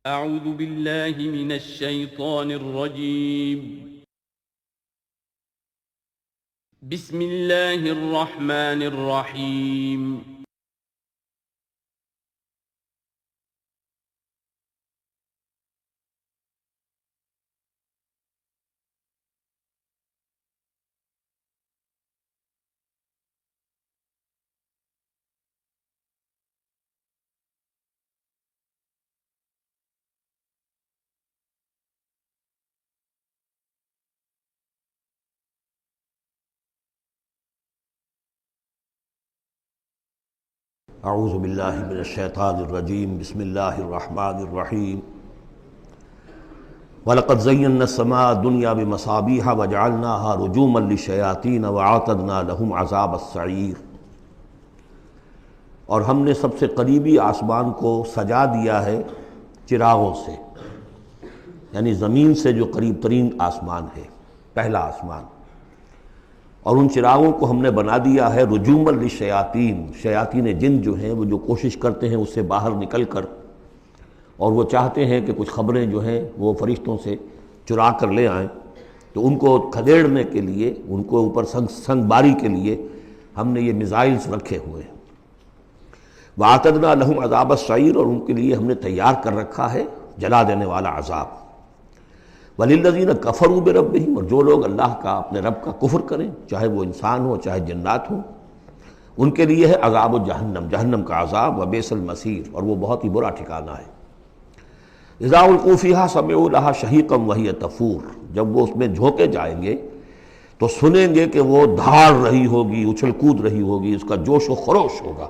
أعوذ بالله من الشيطان الرجيم. بسم الله الرحمن الرحيم. اعوذ باللہ من الشیطان الرجیم بسم اللہ الرحمن الرحیم وَلَقَدْ زَيَّنَّا السَّمَاءَ الدُّنْيَا بِمَصَابِيحَ وَجَعَلْنَاهَا رُجُومًا لِلشَّيَاطِينَ وَأَعْتَدْنَا لَهُمْ عَذَابَ السَّعِيرِ۔ اور ہم نے سب سے قریبی آسمان کو سجا دیا ہے چراغوں سے، یعنی زمین سے جو قریب ترین آسمان ہے، پہلا آسمان، اور ان چراغوں کو ہم نے بنا دیا ہے رجوما للشیاطین، شیاطین جن جو ہیں وہ جو کوشش کرتے ہیں اس سے باہر نکل کر، اور وہ چاہتے ہیں کہ کچھ خبریں جو ہیں وہ فرشتوں سے چرا کر لے آئیں، تو ان کو کھدیڑنے کے لیے، ان کو اوپر سنگ باری کے لیے ہم نے یہ میزائلز رکھے ہوئے ہیں۔ وَأَعْتَدْنَا لَهُمْ عَذَابَ السَّعِيرِ، اور ان کے لیے ہم نے تیار کر رکھا ہے جلا دینے والا عذاب۔ وَلِلَّذِينَ كَفَرُوا بِرَبِّهِمْ، اور جو لوگ اللہ کا، اپنے رب کا کفر کریں، چاہے وہ انسان ہو چاہے جنات ہوں، ان کے لیے ہے عذاب جہنم، جہنم کا عذاب، وبئس المصیر، اور وہ بہت ہی برا ٹھکانہ ہے۔ اذا القوا فیہا سمعوا لہا شہیقا وہی تفور، جب وہ اس میں جھونکے جائیں گے تو سنیں گے کہ وہ دھاڑ رہی ہوگی، اچھل کود رہی ہوگی، اس کا جوش و خروش ہوگا،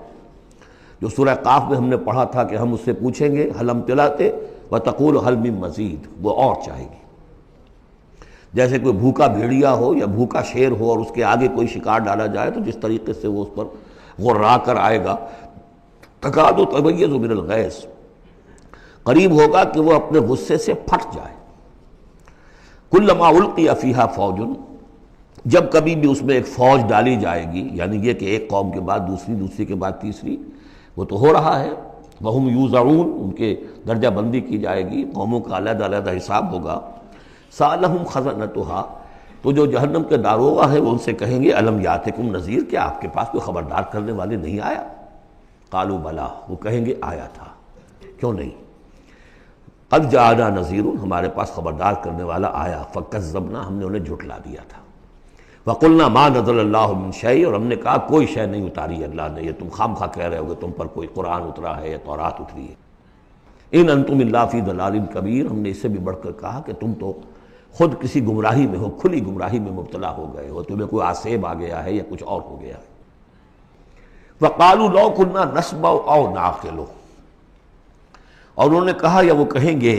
جو سورہ قاف میں ہم نے پڑھا تھا کہ ہم اس سے پوچھیں گے هل امتلأت وتقول هل من مزید، وہ اور چاہے گی۔ جیسے کوئی بھوکا بھیڑیا ہو یا بھوکا شیر ہو اور اس کے آگے کوئی شکار ڈالا جائے تو جس طریقے سے وہ اس پر غرا کر آئے گا، تکاد تمیز من الغیظ، قریب ہوگا کہ وہ اپنے غصے سے پھٹ جائے۔ کلما القی فیہا فوج، جب کبھی بھی اس میں ایک فوج ڈالی جائے گی، یعنی یہ کہ ایک قوم کے بعد دوسری، دوسری کے بعد تیسری، وہ تو ہو رہا ہے، وہم یوزعون، ان کے درجہ بندی کی جائے گی، قوموں کا علیحدہ علیحدہ حساب ہوگا۔ سألہم خزنتها، تو جو جہنم کے داروغہ ہے وہ ان سے کہیں گے الم یاتکم نذیر، کیا آپ کے پاس کوئی خبردار کرنے والے نہیں آیا؟ قالوا بلا، وہ کہیں گے آیا تھا، کیوں نہیں؟ قد جاءنا نذیر، ہمارے پاس خبردار کرنے والا آیا، فکذبنا، ہم نے انہیں جھٹلا دیا تھا۔ وقلنا ما نزل اللہ من شیء، اور ہم نے کہا کوئی شے نہیں اتاری اللہ نے، یہ تم خام خواہ کہہ رہے ہو کہ تم پر کوئی قرآن اترا ہے یا تورات اتری ہے۔ ان انتم الا فی ضلال کبیر، ہم نے اس سے بھی بڑھ کر کہا کہ تم تو خود کسی گمراہی میں ہو، کھلی گمراہی میں مبتلا ہو گئے ہو، تمہیں کوئی آسیب آ گیا ہے یا کچھ اور ہو گیا ہے۔ وقالوا لو كنا نسمع او نعقل، اور انہوں نے کہا یا وہ کہیں گے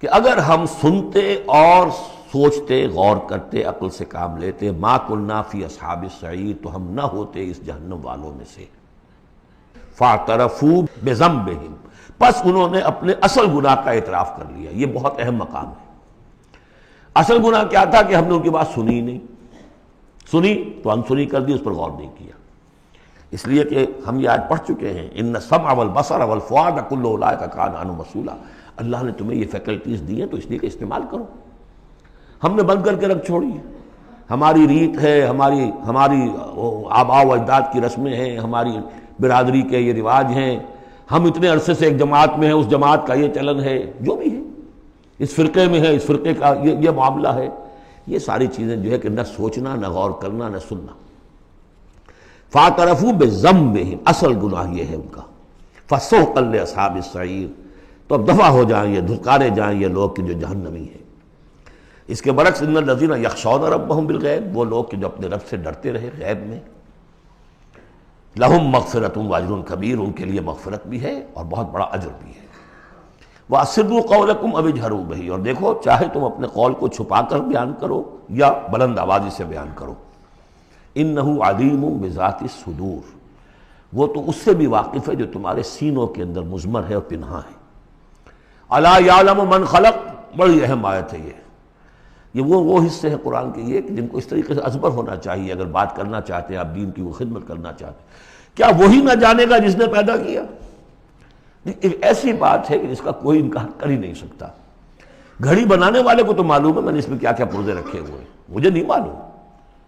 کہ اگر ہم سنتے اور سوچتے، غور کرتے، عقل سے کام لیتے، ما كنا فی اصحاب السعیر، تو ہم نہ ہوتے اس جہنم والوں میں سے۔ فاعترفوا بذنبهم، پس انہوں نے اپنے اصل گناہ کا اعتراف کر لیا۔ یہ بہت اہم مقام ہے۔ اصل گناہ کیا تھا کہ ہم نے ان کی بات سنی نہیں، سنی تو انسنی کر دی، اس پر غور نہیں کیا۔ اس لیے کہ ہم یہ آج پڑھ چکے ہیں ان السمع والبصر والفؤاد کل اولئک کان عنہ مسئولا، اللہ نے تمہیں یہ فیکلٹیز دی ہیں تو اس لیے کہ استعمال کرو۔ ہم نے بند کر کے رکھ چھوڑی ہے، ہماری ریت ہے، ہماری آباء و اجداد کی رسمیں ہیں، ہماری برادری کے یہ رواج ہیں، ہم اتنے عرصے سے ایک جماعت میں ہیں، اس جماعت کا یہ چلن ہے، جو بھی ہے، اس فرقے میں ہے، اس فرقے کا یہ معاملہ ہے، یہ ساری چیزیں جو ہے کہ نہ سوچنا، نہ غور کرنا، نہ سننا۔ فاعترفوا بذنبہم، اصل گناہ یہ ہے ان کا۔ فسحقا لاصحاب السعیر، تو اب دفع ہو جائیں، یہ دھتکارے جائیں یہ لوگ کہ جو جہنمی ہیں۔ اس کے برعکس ان الذین یخشون ربہم بالغیب، وہ لوگ کہ جو اپنے رب سے ڈرتے رہے غیب میں، لہم مغفرۃ واجر کبیر، ان کے لیے مغفرت بھی ہے اور بہت بڑا اجر بھی ہے۔ وَأَسِرُّوا قَوْلَكُمْ أَوِ اجْهَرُوا بِهِ، اور دیکھو چاہے تم اپنے قول کو چھپا کر بیان کرو یا بلند آوازی سے بیان کرو۔ إِنَّهُ عَلِيمٌ بِذَاتِ الصُّدُورِ، وہ تو اس سے بھی واقف ہے جو تمہارے سینوں کے اندر مضمر ہے اور پنہاں ہے۔ أَلَا يَعْلَمُ مَنْ خَلَقَ، بڑی اہم آیت ہے یہ وہ حصے ہیں قرآن کے یہ کہ جن کو اس طریقے سے ازبر ہونا چاہیے اگر بات کرنا چاہتے ہیں، آپ دین کی وہ خدمت کرنا چاہتے ہیں۔ کیا وہی نہ جانے گا جس نے پیدا کیا؟ ایک ایسی بات ہے کہ جس کا کوئی انکار کر ہی نہیں سکتا. گھڑی بنانے والے کو تو معلوم ہے میں نے اس میں کیا کیا پرزے رکھے ہوئے ہیں، مجھے نہیں معلوم.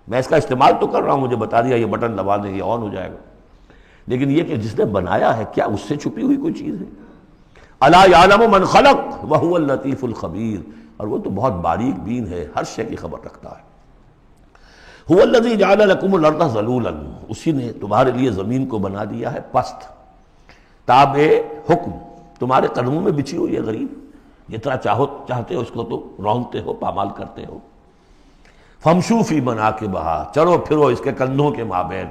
میں اس کا استعمال تو کر رہا ہوں، مجھے بتا دیا یہ بٹن دبا دیں یہ آن ہو جائے گا، لیکن یہ کہ جس نے بنایا ہے کیا اس سے چھپی ہوئی کوئی چیز ہے؟ الا یعلم من خلق وهو اللطیف الخبیر، اور وہ تو بہت باریک بین ہے، ہر شے کی خبر رکھتا ہے. هو الذی جعل لکم الارض ذلولا، اسی نے تمہارے لیے زمین کو بنا دیا ہے پست، تابع حکم، تمہارے قدموں میں بچھی ہوئی ہے غریب، جتنا چاہتے ہو اس کو تو رونتے ہو، پامال کرتے ہو. فمشوا فی مناکبہا، چلو پھرو اس کے کندھوں کے مابین.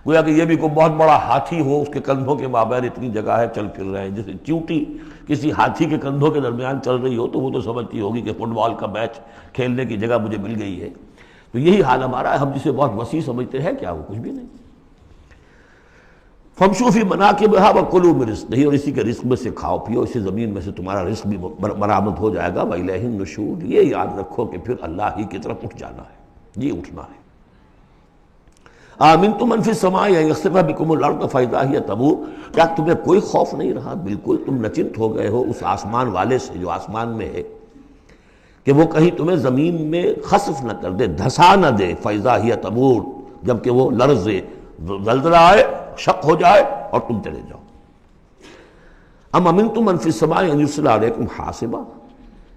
گویا کہ یہ بھی کوئی بہت بڑا ہاتھی ہو، اس کے کندھوں کے مابین اتنی جگہ ہے، چل پھر رہے ہیں. جیسے چیونٹی کسی ہاتھی کے کندھوں کے درمیان چل رہی ہو تو وہ تو سمجھتی ہوگی کہ فٹ بال کا میچ کھیلنے کی جگہ مجھے مل گئی ہے. تو یہی حال ہمارا ہے، ہم جسے بہت وسیع سمجھتے ہیں کیا وہ کچھ بھی نہیں. فمشوا فی مناکبہا وکلوا من رزقہ، اور اسی کے رزق میں سے کھاؤ پیو، اسی زمین میں سے تمہارا رزق بھی برآمد ہو جائے گا. وإلیہ النشور، یہ یاد رکھو کہ پھر اللہ ہی کی طرف اٹھ جانا ہے، یہ اٹھنا ہے. آمنتم من فی السماء ان یخسف بکم الارض فاذا ہی تمور، کیا تمہیں کوئی خوف نہیں رہا؟ بالکل تم نچنت ہو گئے ہو اس آسمان والے سے جو آسمان میں ہے کہ وہ کہیں تمہیں زمین میں خسف نہ کر دے، دھسا نہ دے. فاذا ہی تمور، جبکہ وہ لرزے، زلزلہ آئے، شق ہو جائے اور تم چلے جاؤ. ام امنتم من فی السماء ان یرسل علیکم حاصبا،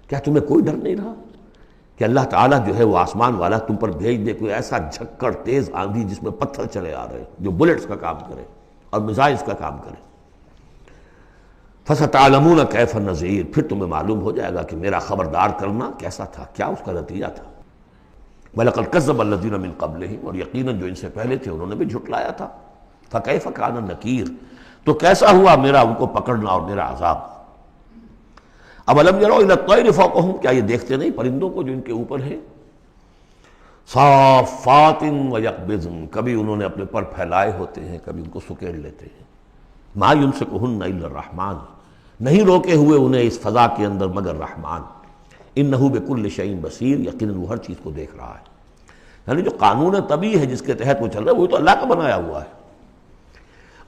کیا تمہیں کوئی ڈر نہیں رہا کہ اللہ تعالیٰ جو ہے وہ آسمان والا تم پر بھیج دے کوئی ایسا جھکڑ تیز آندھی جس میں پتھر چلے آ رہے جو بلٹس کا کام کرے اور میزائلز کا کام کرے. فَسَتَعْلَمُونَ كَيْفَ النَّذِيرُ، پھر تمہیں معلوم ہو جائے گا کہ میرا خبردار کرنا کیسا تھا، کیا اس کا نتیجہ تھا. وَلَقَدْ كَذَّبَ الَّذِينَ مِن قَبْلِهِمْ، اور یقیناً جو ان سے پہلے تھے انہوں نے بھی جھٹلایا تھا. فَكَيْفَ كَانَ نَكِيرٌ، تو کیسا ہوا میرا ان کو پکڑنا اور میرا عذاب. اَوَلَمْ يَرَوْا إِلَى الطَّيْرِ فَوْقَهُمْ، کیا یہ دیکھتے نہیں پرندوں کو جو ان کے اوپر ہیں. صَافَّاتٍ وَيَقْبِضْنَ، کبھی انہوں نے اپنے پر پھیلائے ہوتے ہیں، کبھی ان کو سکیڑ لیتے ہیں. مَا يُمْسِكُهُنَّ إِلَّا الرَّحْمَنُ، نہیں روکے ہوئے انہیں اس فضا کے اندر مگر رحمان. إِنَّهُ بِكُلِّ شَيْءٍ بَصِيرٌ، یقیناً وہ ہر چیز کو دیکھ رہا ہے. یعنی جو قانون طبیعی ہے جس کے تحت وہ چل رہا ہے وہ تو اللہ کا بنایا ہوا ہے.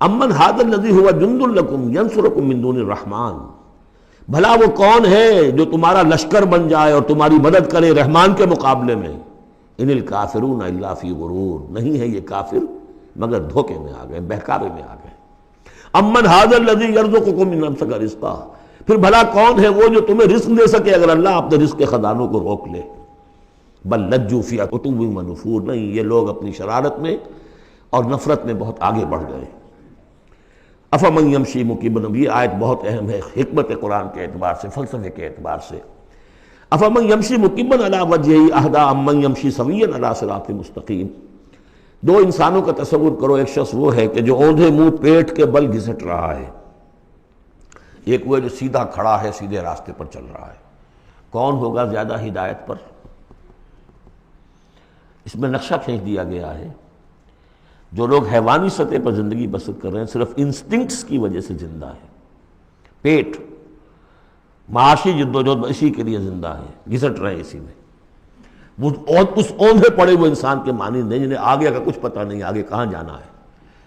امن ھذا الذی ھو جند لکم ینصرکم من دون الرحمن، بھلا وہ کون ہے جو تمہارا لشکر بن جائے اور تمہاری مدد کرے رحمان کے مقابلے میں. ان الکافرون الا فی غرور، نہیں ہے یہ کافر مگر دھوکے میں آ گئے، بہکاوے میں آ گئے. امن ھذا الذی یرزقکم من امسک رزقا، پھر بھلا کون ہے وہ جو تمہیں رزق دے سکے اگر اللہ اپنے رزق کے خزانوں کو روک لے. بل لجوا فی عتو و نفور، نہیں یہ لوگ اپنی شرارت میں اور نفرت میں بہت آگے بڑھ گئے. افمن یمشی مکبا، یہ آیت بہت اہم ہے حکمت قرآن کے اعتبار سے، فلسفے کے اعتبار سے. افمن یمشی مکبا علی وجہہ اہدی امن یمشی سویا علی صراط مستقیم. دو انسانوں کا تصور کرو، ایک شخص وہ ہے کہ جو اوندھے منہ پیٹ کے بل گھسٹ رہا ہے، ایک وہ ہے جو سیدھا کھڑا ہے سیدھے راستے پر چل رہا ہے. کون ہوگا زیادہ ہدایت پر؟ اس میں نقشہ کھینچ دیا گیا ہے. جو لوگ حیوانی سطح پر زندگی بسر کر رہے ہیں صرف انسٹنکٹس کی وجہ سے زندہ ہے، پیٹ معاشی جدوجہد اسی کے لیے زندہ ہے، گھسٹ رہے ہیں اسی میں. وہ اس اوندھے پڑے ہوئے انسان کے معنی نہیں جنہیں آگے کا کچھ پتہ نہیں آگے کہاں جانا ہے.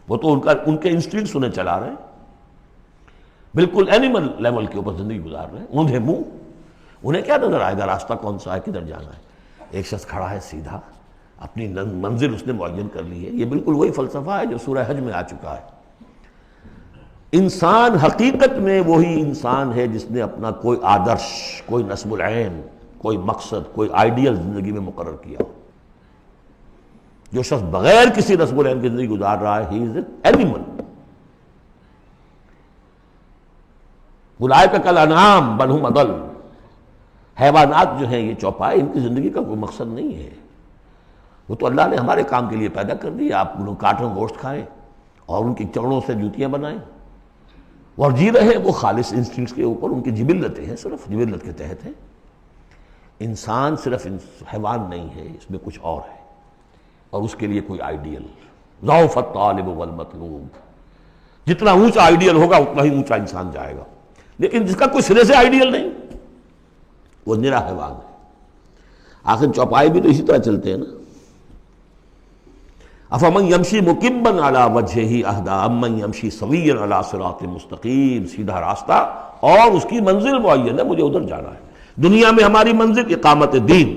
وہ تو ان کے انسٹنکٹس انہیں چلا رہے ہیں، بالکل اینیمل لیول کے اوپر زندگی گزار رہے ہیں اوندھے منہ. انہیں کیا نظر آئے گا راستہ کون سا ہے، کدھر جانا ہے. ایک شخص کھڑا ہے سیدھا، اپنی منزل اس نے معین کر لی ہے. یہ بالکل وہی فلسفہ ہے جو سورہ حج میں آ چکا ہے. انسان حقیقت میں وہی انسان ہے جس نے اپنا کوئی آدرش، کوئی نصب العین، کوئی مقصد، کوئی آئیڈیل زندگی میں مقرر کیا. جو شخص بغیر کسی نصب العین کی زندگی گزار رہا ہے ہی از این اینیمل. اولئک کالانعام بل ھم اضل، حیوانات جو ہیں یہ چوپائے، ان کی زندگی کا کوئی مقصد نہیں ہے. وہ تو اللہ نے ہمارے کام کے لیے پیدا کر دی. آپ لوگ کاٹوں گوشت کھائیں اور ان کی چمڑوں سے جوتیاں بنائیں اور جی رہے وہ خالص انسٹنکٹس کے اوپر. ان کی جبلتیں ہیں، صرف جبلت کے تحت ہیں. انسان صرف حیوان نہیں ہے، اس میں کچھ اور ہے اور اس کے لیے کوئی آئیڈیل. ضعف الطالب والمطلوب، جتنا اونچا آئیڈیل ہوگا اتنا ہی اونچا انسان جائے گا. لیکن جس کا کوئی سرے سے آئیڈیل نہیں وہ نرا حیوان ہے. آخر چوپائے بھی تو اسی طرح چلتے ہیں نا. افمن یمشی مکبا علی وجہہ اہدی امن یمشی سویا علی صراط مستقیم، سیدھا راستہ اور اس کی منزل معین ہے، مجھے ادھر جانا ہے۔ دنیا میں ہماری منزل اقامت دین،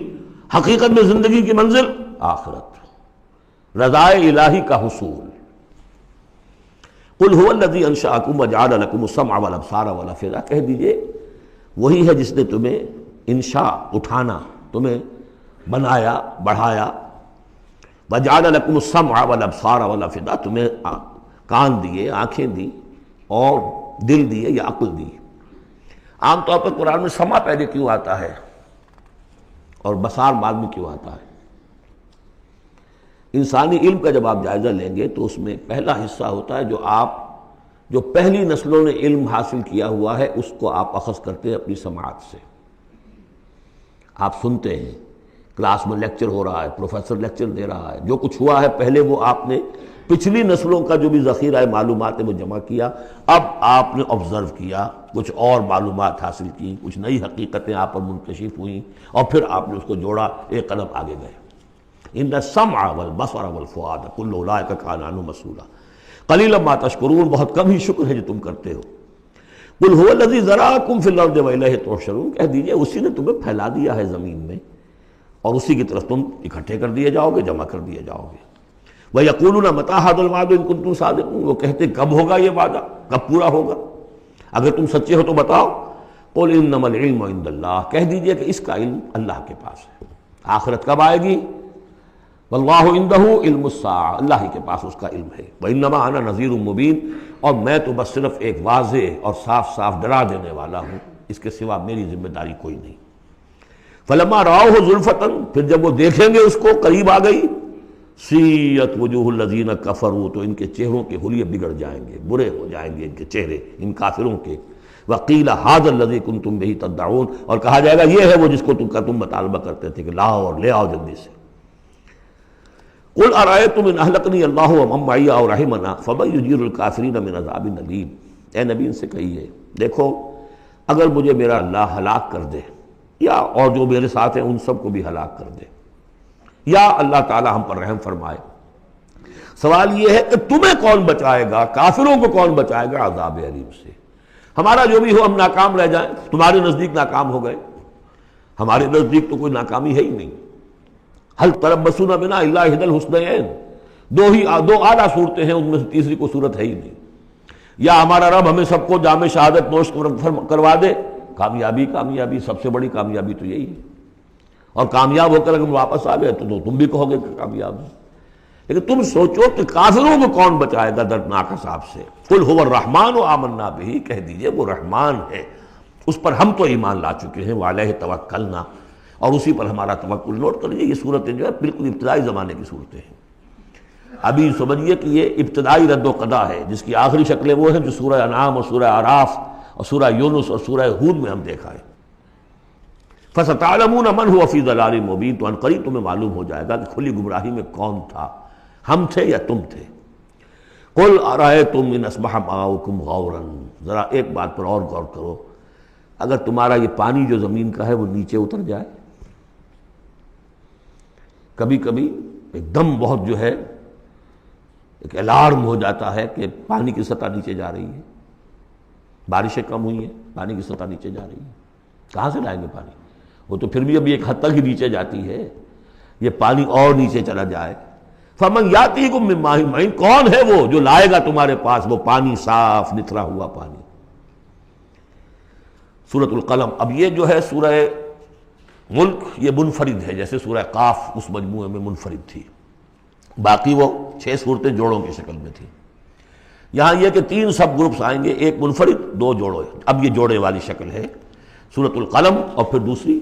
حقیقت میں زندگی کی منزل آخرت، رضا الہی کا حصول۔ قل هو الذی انشأکم وجعل لکم السمع والابصار والافئدہ، کہہ دیجئے وہی ہے جس نے تمہیں انشاء اٹھانا، تمہیں بنایا بڑھایا، وجعل لکم السمع والابصار والافئدہ، تمہیں کان دیے، آنکھیں دی اور دل دیے یا عقل دی۔ عام طور پر قرآن میں سمع پہلے کیوں آتا ہے اور بصار بعد میں کیوں آتا ہے؟ انسانی علم کا جب آپ جائزہ لیں گے تو اس میں پہلا حصہ ہوتا ہے جو پہلی نسلوں نے علم حاصل کیا ہوا ہے، اس کو آپ اخذ کرتے ہیں اپنی سماعت سے۔ آپ سنتے ہیں، کلاس میں لیکچر ہو رہا ہے، پروفیسر لیکچر دے رہا ہے، جو کچھ ہوا ہے پہلے وہ آپ نے پچھلی نسلوں کا جو بھی ذخیرہ معلومات ہے وہ جمع کیا، اب آپ نے آبزرو کیا، کچھ اور معلومات حاصل کی، کچھ نئی حقیقتیں آپ پر منکشف ہوئیں اور پھر آپ نے اس کو جوڑا، ایک قدم آگے گئے۔ ان السمع والبصر والفؤاد کل اولئک کان عنہ مسئولا قلیلا ما تشکرون، بہت کم ہی شکر ہے جو تم کرتے ہو۔ قل هو الذی ذرأکم فی الارض والیہ تحشرون، کہہ دیجئے اسی نے تمہیں پھیلا دیا ہے زمین میں اور اسی کی طرف تم اکٹھے کر دیے جاؤ گے، جمع کر دیے جاؤ گے۔ وَيَقُولُونَ مَتَىٰ هَٰذَا الْوَعْدُ إِن كُنتُمْ صَادِقِينَ، وہ کہتے کب ہوگا یہ وعدہ، کب پورا ہوگا، اگر تم سچے ہو تو بتاؤ۔ قُلْ إِنَّمَا الْعِلْمُ عِندَ اللَّهِ، کہہ دیجئے کہ اس کا علم اللہ کے پاس ہے، آخرت کب آئے گی؟ وَاللَّهُ عِندَهُ عِلْمُ السَّاعَةِ، اللہ ہی کے پاس اس کا علم ہے۔ وَإِنَّمَا أَنَا نَذِيرٌ مُّبِينٌ، اور میں تو بس صرف ایک واضح اور صاف صاف ڈرا دینے والا ہوں، اس کے سوا میری ذمہ داری کوئی نہیں۔ فَلَمَّا رَأَوْهُ زُلْفَةً، پھر جب وہ دیکھیں گے اس کو، قریب آ گئی، سیئت وجوہ الذین کفروا، تو ان کے چہروں کے حلیے بگڑ جائیں گے، برے ہو جائیں گے ان کے چہرے، ان کافروں کے۔ وقیل ھذا الذی کنتم بہ تدعون، اور کہا جائے گا یہ ہے وہ جس کو تم مطالبہ کرتے تھے کہ لاؤ اور لے آؤ جلدی سے۔ قل ارأیتم ان اہلکنی اللہ ومن معی او رحمنا فمن یجیر الکافرین من عذاب الیم، اے نبی ان سے کہیے دیکھو اگر مجھے میرا اللہ ہلاک کر دے یا اور جو میرے ساتھ ہیں ان سب کو بھی ہلاک کر دے، یا اللہ تعالی ہم پر رحم فرمائے، سوال یہ ہے کہ تمہیں کون بچائے گا، کافروں کو کون بچائے گا عذاب علیم سے؟ ہمارا جو بھی ہو ہم ناکام رہ جائیں، تمہارے نزدیک ناکام ہو گئے، ہمارے نزدیک تو کوئی ناکامی ہے ہی نہیں۔ هل تربصون بنا الا احدى الحسنيين، دو اعلیٰ صورتیں ہیں، ان میں سے تیسری کوئی صورت ہے ہی نہیں۔ یا ہمارا رب ہمیں سب کو جام شہادت نوش کروا دے، کامیابی کامیابی، سب سے بڑی کامیابی تو یہی ہے، اور کامیاب ہو کر اگر واپس آ گئے تو تم بھی کہو گے کہ کامیاب ہے۔ لیکن تم سوچو کہ کافروں کو کون بچائے گا دردناک عذاب سے؟ قل هو الرحمن آمنا به، کہہ دیجئے وہ رحمان ہے، اس پر ہم تو ایمان لا چکے ہیں، وعلیہ توکلنا، اور اسی پر ہمارا توکل۔ نوٹ کر لیجیے یہ صورتیں جو ہے بالکل ابتدائی زمانے کی صورتیں ہیں، ابھی سمجھیے کہ یہ ابتدائی رد و قضا ہے، جس کی آخری شکلیں وہ ہیں جو سورہ انعام اور سورہ اعراف اور سورہ یونس اور سورہ ہود میں ہم دیکھا ہے۔ فَسَتَعْلَمُونَ مَنْ هُوَ فِي ضَلَالٍ مُبِينٍ، تو عنقریب تمہیں معلوم ہو جائے گا کہ کھلی گمراہی میں کون تھا، ہم تھے یا تم تھے۔ قُلْ أَرَأَيْتُمْ إِنْ أَصْبَحَ مَاؤُكُمْ غَوْرًا، ذرا ایک بات پر اور غور کرو، اگر تمہارا یہ پانی جو زمین کا ہے وہ نیچے اتر جائے، کبھی کبھی ایک دم بہت جو ہے ایک الارم ہو جاتا ہے کہ پانی کی سطح نیچے جا رہی ہے، بارشیں کم ہوئی ہیں، پانی کی سطح نیچے جا رہی ہے، کہاں سے لائیں گے پانی؟ وہ تو پھر بھی ابھی ایک حد تک ہی نیچے جاتی ہے، یہ پانی اور نیچے چلا جائے۔ فَمَنْ يَأْتِيكُم مِّن مَّاءٍ مَّعِينٍ، کون ہے وہ جو لائے گا تمہارے پاس وہ پانی صاف نتھرا ہوا پانی؟ سورۃ القلم، اب یہ جو ہے سورہ ملک یہ منفرد ہے، جیسے سورہ قاف اس مجموعے میں منفرد تھی، باقی وہ 6 صورتیں جوڑوں کی شکل میں تھی۔ یہاں یہ کہ 3 سب گروپس آئیں گے، ایک منفرد 2 جوڑے، اب یہ جوڑے والی شکل ہے سورۃ القلم، اور پھر دوسری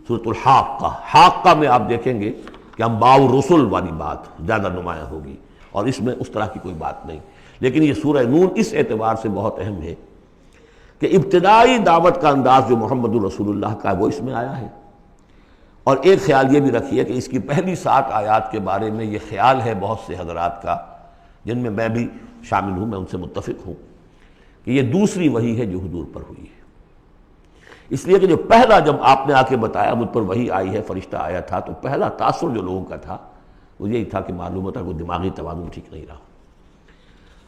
سورۃ الحاقہ۔ حاقہ میں آپ دیکھیں گے کہ انباء الرسل والی بات زیادہ نمایاں ہوگی، اور اس میں اس طرح کی کوئی بات نہیں۔ لیکن یہ سورہ نون اس اعتبار سے بہت اہم ہے کہ ابتدائی دعوت کا انداز جو محمد الرسول اللہ کا ہے وہ اس میں آیا ہے۔ اور ایک خیال یہ بھی رکھیے کہ اس کی پہلی 7 آیات کے بارے میں یہ خیال ہے بہت سے حضرات کا، جن میں میں بھی شامل ہوں، میں ان سے متفق ہوں، کہ یہ دوسری وحی ہے جو حضور پر ہوئی ہے۔ اس لیے کہ جو پہلا جب آپ نے آ کے بتایا مجھ پر وحی آئی ہے، فرشتہ آیا تھا، تو پہلا تاثر جو لوگوں کا تھا وہ یہی تھا کہ معلوم ہوتا کہ دماغی توازن ٹھیک نہیں رہا.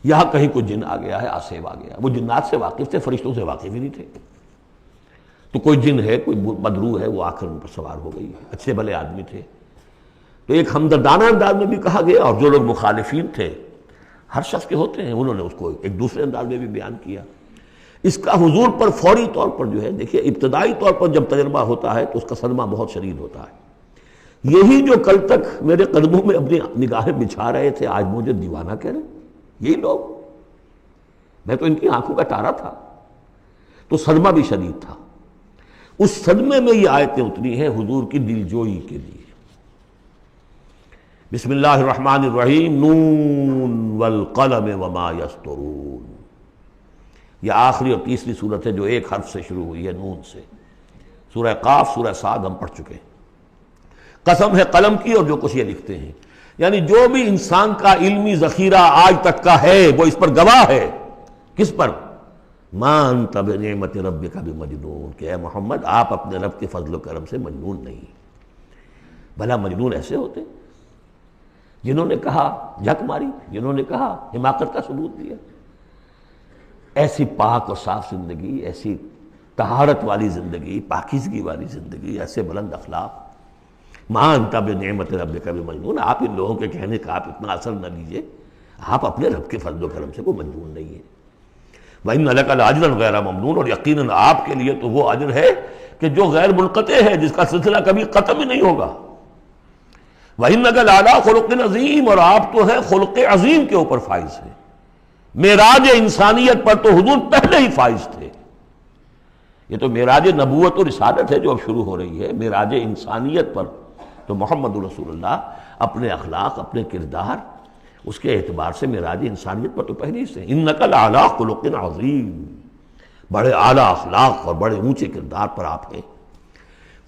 یہاں کہیں کوئی جن آ گیا ہے، آسیب آ گیا. وہ جنات سے واقف تھے، فرشتوں سے واقف ہی نہیں تھے. تو کوئی جن ہے، کوئی بدروح ہے، وہ آ کر ان پر سوار ہو گئی. اچھے بھلے آدمی تھے. تو ایک ہمدردانہ انداز میں بھی کہا گیا، اور جو لوگ مخالفین تھے، ہر شخص کے ہوتے ہیں، انہوں نے اس کو ایک دوسرے انداز میں بھی بیان کیا. اس کا حضور پر فوری طور پر جو ہے، دیکھیے ابتدائی طور پر جب تجربہ ہوتا ہے تو اس کا صدمہ بہت شدید ہوتا ہے. یہی جو کل تک میرے قدموں میں اپنی نگاہیں بچھا رہے تھے، آج مجھے دیوانہ کہہ رہے ہیں. یہی لوگ، میں تو ان کی آنکھوں کا تارا تھا. تو صدمہ بھی شدید تھا. اس صدمے میں یہ آیتیں اتری ہیں حضور کی دلجوئی کے لیے. بسم اللہ الرحمن الرحیم، نون والقلم وما یسطرون. یہ آخری اور تیسری صورت ہے جو ایک حرف سے شروع ہوئی ہے، نون سے. سورہ قاف، سورہ صاد ہم پڑھ چکے ہیں. قسم ہے قلم کی اور جو کچھ یہ لکھتے ہیں. یعنی جو بھی انسان کا علمی ذخیرہ آج تک کا ہے وہ اس پر گواہ ہے. کس پر؟ ما انت بنعمت ربک بمجنون، کہ اے محمد آپ اپنے رب کے فضل و کرم سے مجنون نہیں. بھلا مجنون ایسے ہوتے جنہوں نے کہا جھک ماری، جنہوں نے کہا حماقت کا ثبوت دیا. ایسی پاک اور صاف زندگی، ایسی طہارت والی زندگی، پاکیزگی والی زندگی، ایسے بلند اخلاق. ما انت بنعمت ربک بمجنون. آپ ان لوگوں کے کہنے کا آپ اتنا اثر نہ لیجئے. آپ اپنے رب کے فضل و کرم سے کوئی مجنون نہیں ہے. وَإِنَّ لَكَ لَأَجْرًا غَيْرَ مَمْنُونٍ، اور یقیناً آپ کے لیے تو وہ اجر ہے کہ جو غیر منقطع ہے، جس کا سلسلہ کبھی ختم ہی نہیں ہوگا. وَإِنَّكَ لَعَلَىٰ خُلُقٍ عَظِيمٍ، اور آپ تو ہیں خلق عظیم کے اوپر فائز ہیں. معراج انسانیت پر تو حضور پہلے ہی فائز تھے. یہ تو معراج نبوت اور رسالت ہے جو اب شروع ہو رہی ہے. معراج انسانیت پر تو محمد رسول اللہ اپنے اخلاق، اپنے کردار، اس کے اعتبار سے معراج انسانیت پر تو پہلے سے. انک لعلی خلق عظیم، بڑے اعلیٰ اخلاق اور بڑے اونچے کردار پر آپ ہیں.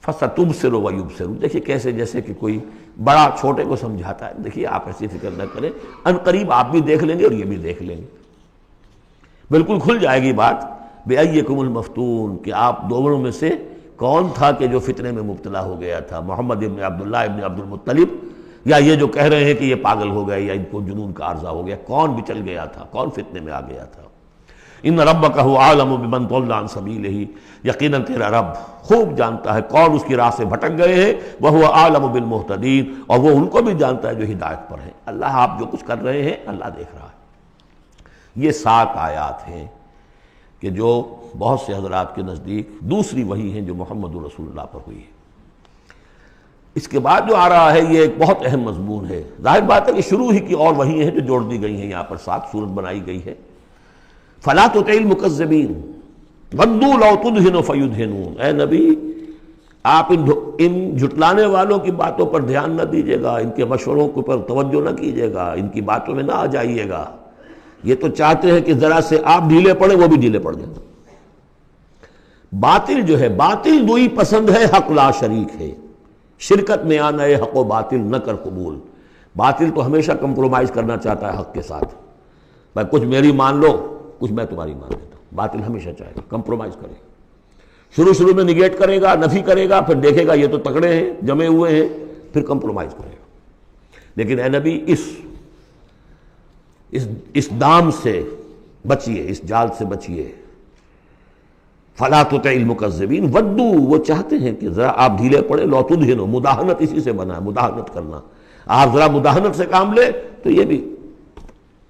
فستبصر ویبصرون، دیکھیے کیسے جیسے کہ کوئی بڑا چھوٹے کو سمجھاتا ہے. دیکھیے آپ ایسی فکر نہ کریں، ان قریب آپ بھی دیکھ لیں گے اور یہ بھی دیکھ لیں گے. بالکل کھل جائے گی بات. بِأَيِّكُمُ الْمَفْتُونُ، کہ آپ دونوں میں سے کون تھا کہ جو فتنے میں مبتلا ہو گیا تھا، محمد ابن عبداللہ ابن عبد المطلب، یا یہ جو کہہ رہے ہیں کہ یہ پاگل ہو گئے یا ان کو جنون کا عارضہ ہو گیا. کون بچل گیا تھا، کون فتنے میں آ گیا تھا؟ ان ربک هو اعلم بمن ضل عن سبیلہ، یقیناً تیرا رب خوب جانتا ہے کون اس کی راہ سے بھٹک گئے ہیں. وہو اعلم بالمہتدین، اور وہ ان کو بھی جانتا ہے جو ہدایت پر ہیں. اللہ آپ جو کچھ کر رہے ہیں اللہ دیکھ رہا ہے. یہ 7 آیات ہیں کہ جو بہت سے حضرات کے نزدیک دوسری وحی ہیں جو محمد رسول اللہ پر ہوئی ہے. اس کے بعد جو آ رہا ہے یہ ایک بہت اہم مضمون ہے. ظاہر بات ہے کہ شروع ہی کی اور وحی ہیں جو جوڑ دی گئی ہیں. یہاں پر 7 صورت بنائی گئی ہے. فَلَا تُطِعِ الْمُكَذِّبِينَ وَدُّوا لَوْ تُدْهِنُ فَيُدْهِنُونَ. اے نبی آپ ان جھٹلانے والوں کی باتوں پر دھیان نہ دیجیے گا، ان کے مشوروں کے اوپر توجہ نہ کیجیے گا، ان کی باتوں میں نہ آ جائیے گا. یہ تو چاہتے ہیں کہ ذرا سے آپ ڈھیلے پڑیں وہ بھی ڈھیلے پڑ جائیں. باطل جو ہے، باطل دوئی پسند ہے، حق لا شریک ہے. شرکت میں آنا ہے حق و باطل نہ کر قبول. باطل تو ہمیشہ کمپرومائز کرنا چاہتا ہے حق کے ساتھ. بھائی کچھ میری مان لو، کچھ میں تمہاری مان لیتا ہوں. باطل ہمیشہ چاہے گا کمپرومائز کرے گا. شروع میں نگیٹ کرے گا، نفی کرے گا، پھر دیکھے گا یہ تو تکڑے ہیں، جمے ہوئے ہیں، پھر کمپرومائز کرے گا. لیکن اے نبی اس دام سے بچیے، اس جال سے بچیے. فَلَا تُطِعِ الْمُكَذِّبِينَ وَدُّوا، وہ چاہتے ہیں کہ ذرا آپ ڈھیلے پڑے. لَوْ تُدْهِنُ، مداہنت اسی سے بنا ہے، مداہنت کرنا. آپ ذرا مداہنت سے کام لیں تو یہ بھی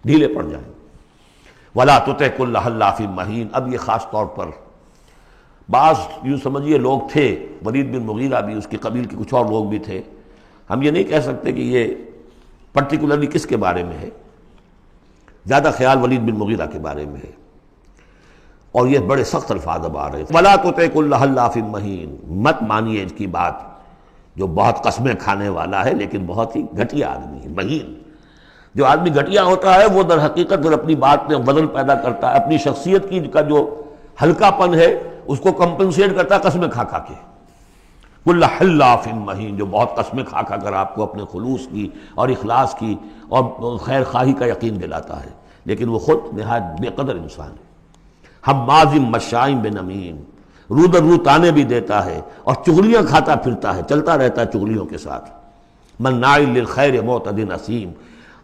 ڈھیلے پڑ جائیں. وَلَا تُطِعْ كُلَّ حَلَّافٍ مَّهِينٍ. اب یہ خاص طور پر بعض یوں سمجھیے لوگ تھے، ولید بن مغیرہ بھی، اس کی قبیل کے کچھ اور لوگ بھی تھے. ہم یہ نہیں کہہ سکتے کہ یہ پرٹیکولرلی کس کے بارے میں ہے، زیادہ خیال ولید بن مغیرہ کے بارے میں ہے. اور یہ بڑے سخت الفاظ اب آ رہے ہیں. وَلَا تُطِعْ كُلَّ حَلَّافٍ مَّهِينٍ، مت مانیے اس کی بات جو بہت قسمیں کھانے والا ہے لیکن بہت ہی گھٹیا آدمی ہے. مہین، جو آدمی گھٹیا ہوتا ہے وہ در حقیقت پھر اپنی بات میں وزن پیدا کرتا ہے، اپنی شخصیت کی کا جو ہلکا پن ہے اس کو کمپنسیٹ کرتا ہے قسمیں کھا کھا کے. کل حلاف مہین، جو بہت قسمیں کھا کھا کر آپ کو اپنے خلوص کی اور اخلاص کی اور خیر خواہی کا یقین دلاتا ہے، لیکن وہ خود نہایت بے قدر انسان ہے. حماز مشاء بنمیم، رو در رو تانے بھی دیتا ہے اور چغلیاں کھاتا پھرتا ہے، چلتا رہتا ہے چغلیوں کے ساتھ. مناع للخیر معتد اثیم،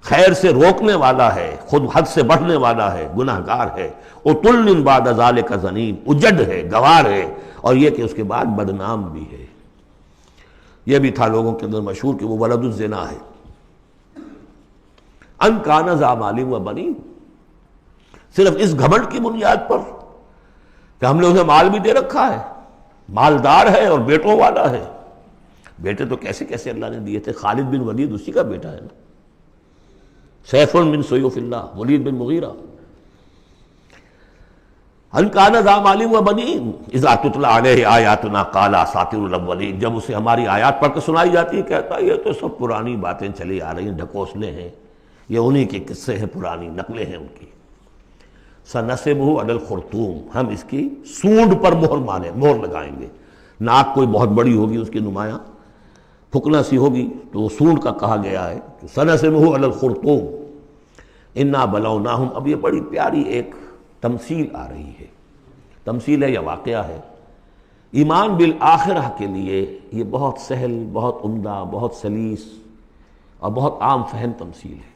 خیر سے روکنے والا ہے، خود حد سے بڑھنے والا ہے، گناہ گار ہے، عتل بعد ذالک زنیم، اجڑ ہے، گوار ہے، اور یہ کہ اس کے بعد بدنام بھی ہے۔ یہ بھی تھا لوگوں کے اندر مشہور کہ وہ ولد الزنا ہے۔ ان کان ذا مال و بنین، صرف اس گھمنڈ کی بنیاد پر کہ ہم نے اسے مال بھی دے رکھا ہے، مالدار ہے اور بیٹوں والا ہے۔ بیٹے تو کیسے کیسے اللہ نے دیے تھے، خالد بن ولید اسی کا بیٹا ہے نا، سیف من سیوف اللہ، ولید بن مغیرہ۔ ان کان ذا مال و بنین اذا تتلی علیہ آیاتنا قال اساطیر الاولین، جب اسے ہماری آیات پڑھ کے سنائی جاتی ہے کہتا ہے یہ تو سب پرانی باتیں چلی آ رہی ہیں، ڈھکوسلے ہیں، یہ انہی کے قصے ہیں، پرانی نقلیں ہیں ان کی۔ سنسمہ علی الخرطوم، ہم اس کی سونڈ پر مہر لگائیں گے۔ ناک کوئی بہت بڑی ہوگی اس کی نمایاں پھکنا سی ہوگی تو وہ سونڈ کا کہا گیا ہے۔ سنسمہ علی الخرطوم انا بلوناہم، اب یہ بڑی پیاری ایک تمثیل آ رہی ہے، تمثیل ہے یا واقعہ ہے۔ ایمان بالآخرہ کے لیے یہ بہت سہل، بہت عمدہ، بہت سلیس اور بہت عام فہم تمثیل ہے۔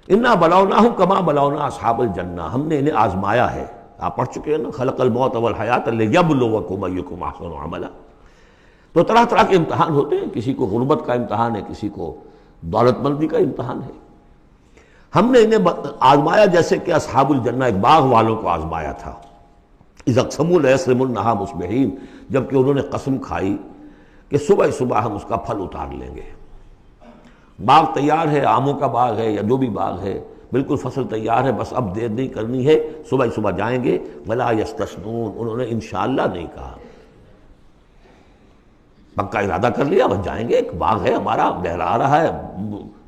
انا بلوناہم کما بلونا اصحاب الجنہ، ہم نے انہیں آزمایا ہے، آپ پڑھ چکے ہیں نا، خلق الموت والحیات لیبلوکم ایکم احسن عملا۔ تو طرح طرح کے امتحان ہوتے ہیں، کسی کو غربت کا امتحان ہے، کسی کو دولت مندی کا امتحان ہے۔ ہم نے انہیں آزمایا جیسے کہ اصحاب الجنہ ایک باغ والوں کو آزمایا تھا۔ اذ اقسموا لیصرمنھا مصبحین، جبکہ انہوں نے قسم کھائی کہ صبح صبح ہم اس کا پھل اتار لیں گے۔ باغ تیار ہے، آموں کا باغ ہے یا جو بھی باغ ہے، بالکل فصل تیار ہے، بس اب دیر نہیں کرنی ہے، صبح صبح جائیں گے۔ ولا یستثنون، انہوں نے انشاءاللہ نہیں کہا، پکا ارادہ کر لیا، بس جائیں گے، ایک باغ ہے ہمارا، لہرا رہا ہے،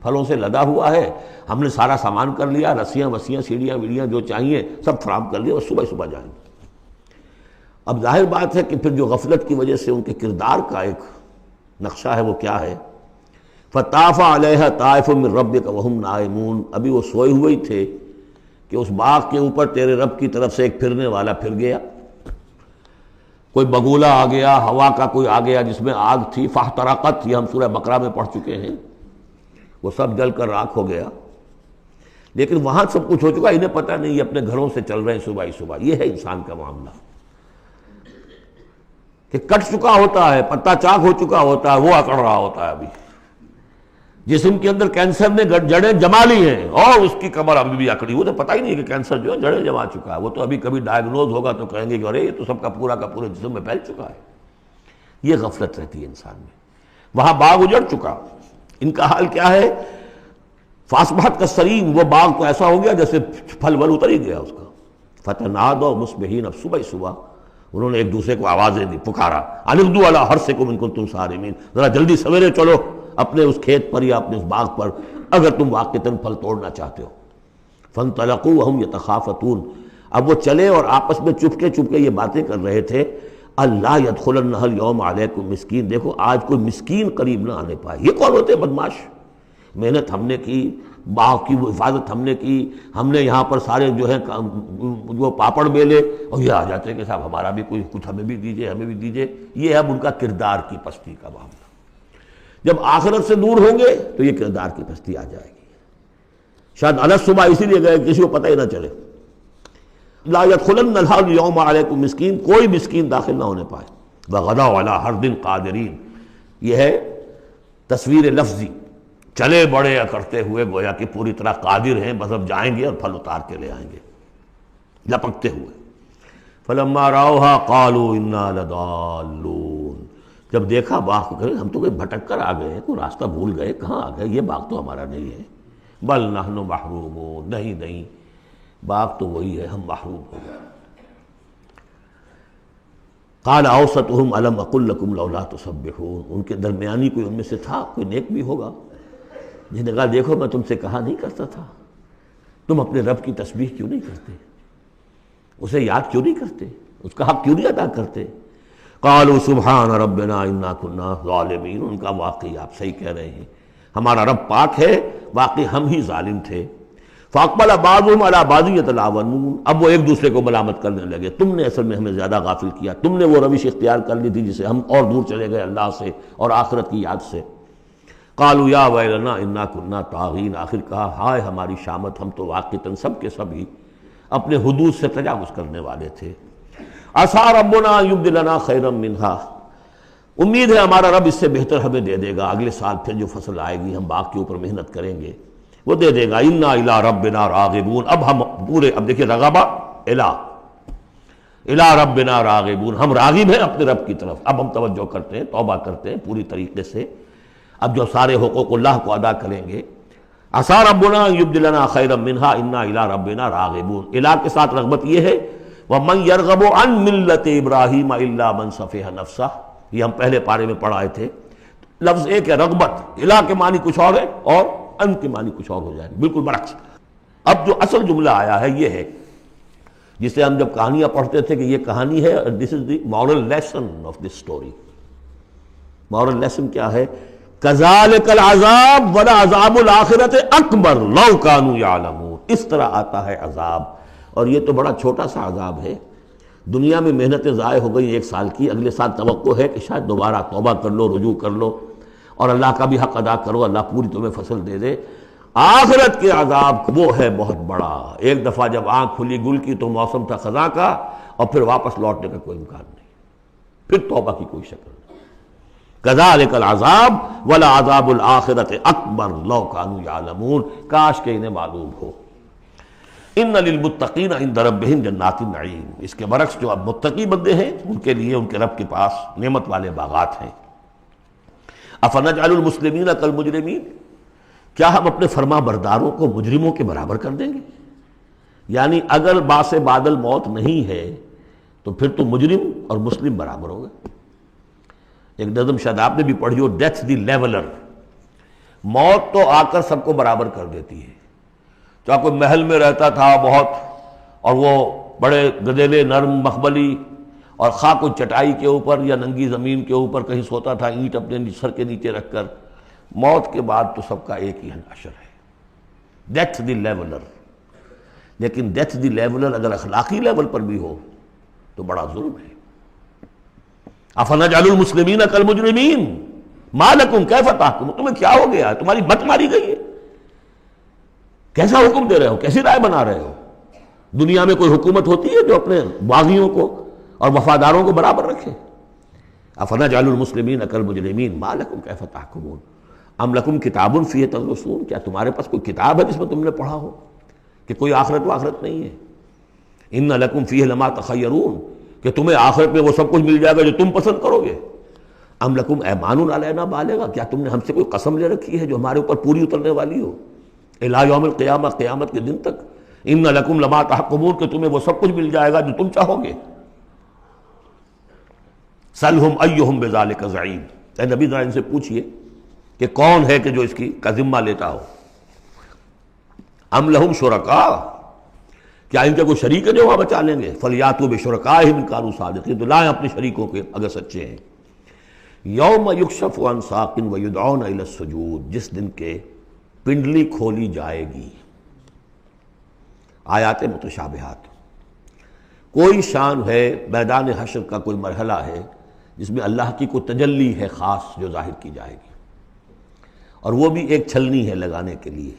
پھلوں سے لدا ہوا ہے، ہم نے سارا سامان کر لیا، رسیاں وسیاں سیڑھیاں ویڑیاں جو چاہیے سب فراہم کر لیا، بس صبح صبح جائیں گے۔ اب ظاہر بات ہے کہ پھر جو غفلت کی وجہ سے ان کے کردار کا ایک نقشہ ہے وہ کیا ہے، فطاف علیہا طائف من ربک وہم نائمون، ابھی وہ سوئے ہوئے ہی تھے کہ اس باغ کے اوپر تیرے رب کی طرف سے ایک پھرنے والا پھر گیا، کوئی بگولا آ گیا، ہوا کا کوئی آ گیا جس میں آگ تھی، فاحترقت، یہ ہم سورہ بقرہ میں پڑھ چکے ہیں، وہ سب جل کر راکھ ہو گیا۔ لیکن وہاں سب کچھ ہو چکا، انہیں پتہ نہیں، یہ اپنے گھروں سے چل رہے ہیں صبح ہی صبح۔ یہ ہے انسان کا معاملہ کہ کٹ چکا ہوتا ہے، پتا چاک ہو چکا ہوتا ہے، وہ اکڑ رہا ہوتا ہے۔ ابھی جسم کے اندر کینسر نے جڑیں جما لی ہیں اور اس کی کمر ابھی بھی اکڑی، وہ تو پتہ ہی نہیں کہ کینسر جو ہے جڑیں جما چکا ہے، وہ تو ابھی کبھی ڈائیگنوز ہوگا تو کہیں گے کہ ارے یہ تو سب کا پورا جسم میں پھیل چکا ہے۔ یہ غفلت رہتی ہے انسان میں۔ وہاں باغ اجڑ چکا، ان کا حال کیا ہے، فاصبحت کالصریم، وہ باغ تو ایسا ہو گیا جیسے پھل ول اتر ہی گیا اس کا۔ فتنادوا مصبحین، اب صبح صبح انہوں نے ایک دوسرے کو آوازیں دی، پکارا، ان اغدوا علی حرثکم ان کنتم صارمین، ذرا جلدی سویرے چلو اپنے اس کھیت پر یا اپنے اس باغ پر اگر تم واقعتاً پھل توڑنا چاہتے ہو۔ فانطلقوا وهم يتخافتون، اب وہ چلے اور آپس میں چپکے چپکے یہ باتیں کر رہے تھے، اللہ يدخلنها اليوم علیکم مسکین، دیکھو آج کوئی مسکین قریب نہ آنے پائے۔ یہ کون ہوتے ہیں بدماش؟ محنت ہم نے کی، باغ کی وہ حفاظت ہم نے کی، ہم نے یہاں پر سارے جو ہے وہ پاپڑ بیلے، اور یہ آ جاتے ہیں کہ صاحب ہمارا بھی کوئی کچھ ہمیں بھی دیجئے، ہمیں بھی دیجئے۔ یہ ہے اب ان کا کردار کی پستی کا معاملہ۔ جب آخرت سے دور ہوں گے تو یہ کردار کی پستی آ جائے گی۔ شاید الگ صبح اسی لیے گئے کسی کو پتہ ہی نہ چلے۔ لا يدخلن اليوم علیکم مسکین، کوئی مسکین داخل نہ ہونے پائے۔ وغدوا علی حرد قادرین، یہ ہے تصویر لفظی، چلے بڑے کرتے ہوئے گویا کہ پوری طرح قادر ہیں، بس اب جائیں گے اور پھل اتار کے لے آئیں گے لپکتے ہوئے۔ فلما رأوها قالوا انا لضالون، جب دیکھا باغ کو کہ ہم تو کوئی بھٹک کر آ گئے ہیں، کوئی راستہ بھول گئے، کہاں آ گئے، یہ باغ تو ہمارا نہیں ہے۔ بل نحن محرومون، نہیں باغ تو وہی ہے، ہم محروم ہو گئے۔ قال اوسطهم الم اقل لكم لولا تسبحون، ان کے درمیانی کوئی ان میں سے تھا، کوئی نیک بھی ہوگا، جس نے کہا دیکھو میں تم سے کہا نہیں کرتا تھا، تم اپنے رب کی تسبیح کیوں نہیں کرتے، اسے یاد کیوں نہیں کرتے، اس کا حق کیوں نہیں ادا کرتے۔ قالوا سبحان ربنا انا كنا ظالمین، ان کا واقعی آپ صحیح کہہ رہے ہیں، ہمارا رب پاک ہے، واقعی ہم ہی ظالم تھے۔ فاقبل بعضهم على بعض يتلاونون، اب وہ ایک دوسرے کو ملامت کرنے لگے، تم نے اصل میں ہمیں زیادہ غافل کیا، تم نے وہ روش اختیار کر لی تھی جسے ہم اور دور چلے گئے اللہ سے اور آخرت کی یاد سے۔ قالوا یا ویلنا انا کنا طاغین، آخر کہا ہائے ہماری شامت، ہم تو واقعتاً سب کے سب ہی اپنے حدود سے تجاوز کرنے والے تھے۔ عسیٰ ربنا ان یبدلنا خیرا منہا، امید ہے ہمارا رب اس سے بہتر ہمیں دے دے گا، اگلے سال پھر جو فصل آئے گی ہم باغ کے اوپر محنت کریں گے وہ دے دے گا۔ انا الی ربنا راغبون، اب ہم پورے، اب دیکھیں رغبہ الی ربنا راغبون، ہم راغب ہیں اپنے رب کی طرف، اب ہم توجہ کرتے ہیں، توبہ کرتے ہیں پوری طریقے سے، اب جو سارے حقوق اللہ کو ادا کریں گے۔ عسیٰ ربنا ان یبدلنا خیرا منہا انا الی ربنا راغبون، الی کے ساتھ رغبت یہ ہے وَمَن يَرْغَبُ عَن مِلَّةِ إِبْرَاهِيمَ إِلَّا مَن صَفِحَ نَفْسَهُ، یہ ہم پہلے پارے میں پڑھ آئے تھے۔ لفظ ایک ہے رغبت، الی کے معنی کچھ اور ہے اور ان کے معنی کچھ اور ہو جائے، بالکل برعکس۔ اب جو اصل جملہ آیا ہے یہ ہے جسے ہم جب کہانیاں پڑھتے تھے کہ یہ کہانی ہے، this is the moral lesson of this story. Moral lesson کیا ہے؟ کذالک العذاب ولعذاب الآخرۃ اکبر لو کانوا یعلمون، اس طرح آتا ہے عذاب، اور یہ تو بڑا چھوٹا سا عذاب ہے۔ دنیا میں محنتیں ضائع ہو گئی 1 سال کی، اگلے سال توقع ہے کہ شاید دوبارہ توبہ کر لو، رجوع کر لو اور اللہ کا بھی حق ادا کرو، اللہ پوری تمہیں فصل دے دے۔ آخرت کے عذاب وہ ہے بہت بڑا، ایک دفعہ جب آنکھ کھلی گل کی تو موسم تھا خزاں کا، اور پھر واپس لوٹنے کا کوئی امکان نہیں، پھر توبہ کی کوئی شکل نہیں۔ کذالک العذاب ولعذاب الآخرۃ اکبر لو کانوا یعلمون، کاش کہ انہیں معلوم ہو۔ ان للمتقین عند ربہم جنات النعیم، اس کے برعکس جو اب متقی بندے ہیں ان کے لیے ان کے رب کے پاس نعمت والے باغات ہیں۔ افنجعل المسلمین کالمجرمین، کیا ہم اپنے فرما برداروں کو مجرموں کے برابر کر دیں گے؟ یعنی اگر باعث بادل موت نہیں ہے تو پھر تو مجرم اور مسلم برابر ہو گئے۔ ایک نظم شاید آپ نے بھی پڑھی ہو، ڈیتھ دی لیولر، موت تو آ کر سب کو برابر کر دیتی ہے۔ چاہے کوئی محل میں رہتا تھا بہت اور وہ بڑے گدیلے نرم مخبلی، اور خواہ کوئی چٹائی کے اوپر یا ننگی زمین کے اوپر کہیں سوتا تھا اینٹ اپنے سر کے نیچے رکھ کر، موت کے بعد تو سب کا ایک ہی حشر ہے، ڈیتھ دی لیولر۔ لیکن ڈیتھ دی لیولر اگر اخلاقی لیول پر بھی ہو تو بڑا ظلم ہے۔ افنجعل المسلمین کالمجرمین ما لکم کیف تحکمون، تمہیں کیا ہو گیا ہے، تمہاری مت ماری گئی ہے، کیسا حکم دے رہے ہو، کیسی رائے بنا رہے ہو؟ دنیا میں کوئی حکومت ہوتی ہے جو اپنے باغیوں کو اور وفاداروں کو برابر رکھے؟ افنجعل المسلمین کالمجرمین ما لکم کیف تحکمون ام لکم کتاب فیہ تدرسون، کیا تمہارے پاس کوئی کتاب ہے جس میں تم نے پڑھا ہو کہ کوئی آخرت و آخرت نہیں ہے؟ ان لکم فیہ لما تخیرون، کہ تمہیں آخرت میں وہ سب کچھ مل جائے گا جو تم پسند کرو گے۔ ام لکم ایمان علینا بالغہ، کیا تم نے ہم سے کوئی قسم لے رکھی ہے جو ہمارے اوپر پوری اترنے والی ہو الی یوم القیامہ، قیامت کے دن تک؟ ان لکم لما تحکمون، کہ تمہیں وہ سب کچھ مل جائے گا جو تم چاہو گے۔ سلہم ایہم بذالک زعیم، اے نبی ذرا ان سے پوچھئے کہ کون ہے کہ جو اس کی کا ذمہ لیتا ہو۔ ام لہم شرکاء، کیا ان کے کوئی شریک ہے جو وہاں بچا لیں گے؟ فلیاتوا بشرکائہم ان کانوا صادقین، تو لائیں اپنے شریکوں کے اگر سچے ہیں۔ یوم یکشف عن ساق ویدعون الی السجود، جس دن کے پنڈلی کھولی جائے گی۔ آیات متشابہات، کوئی شان ہے، میدان حشر کا کوئی مرحلہ ہے جس میں اللہ کی کوئی تجلی ہے خاص جو ظاہر کی جائے گی، اور وہ بھی ایک چھلنی ہے لگانے کے لیے۔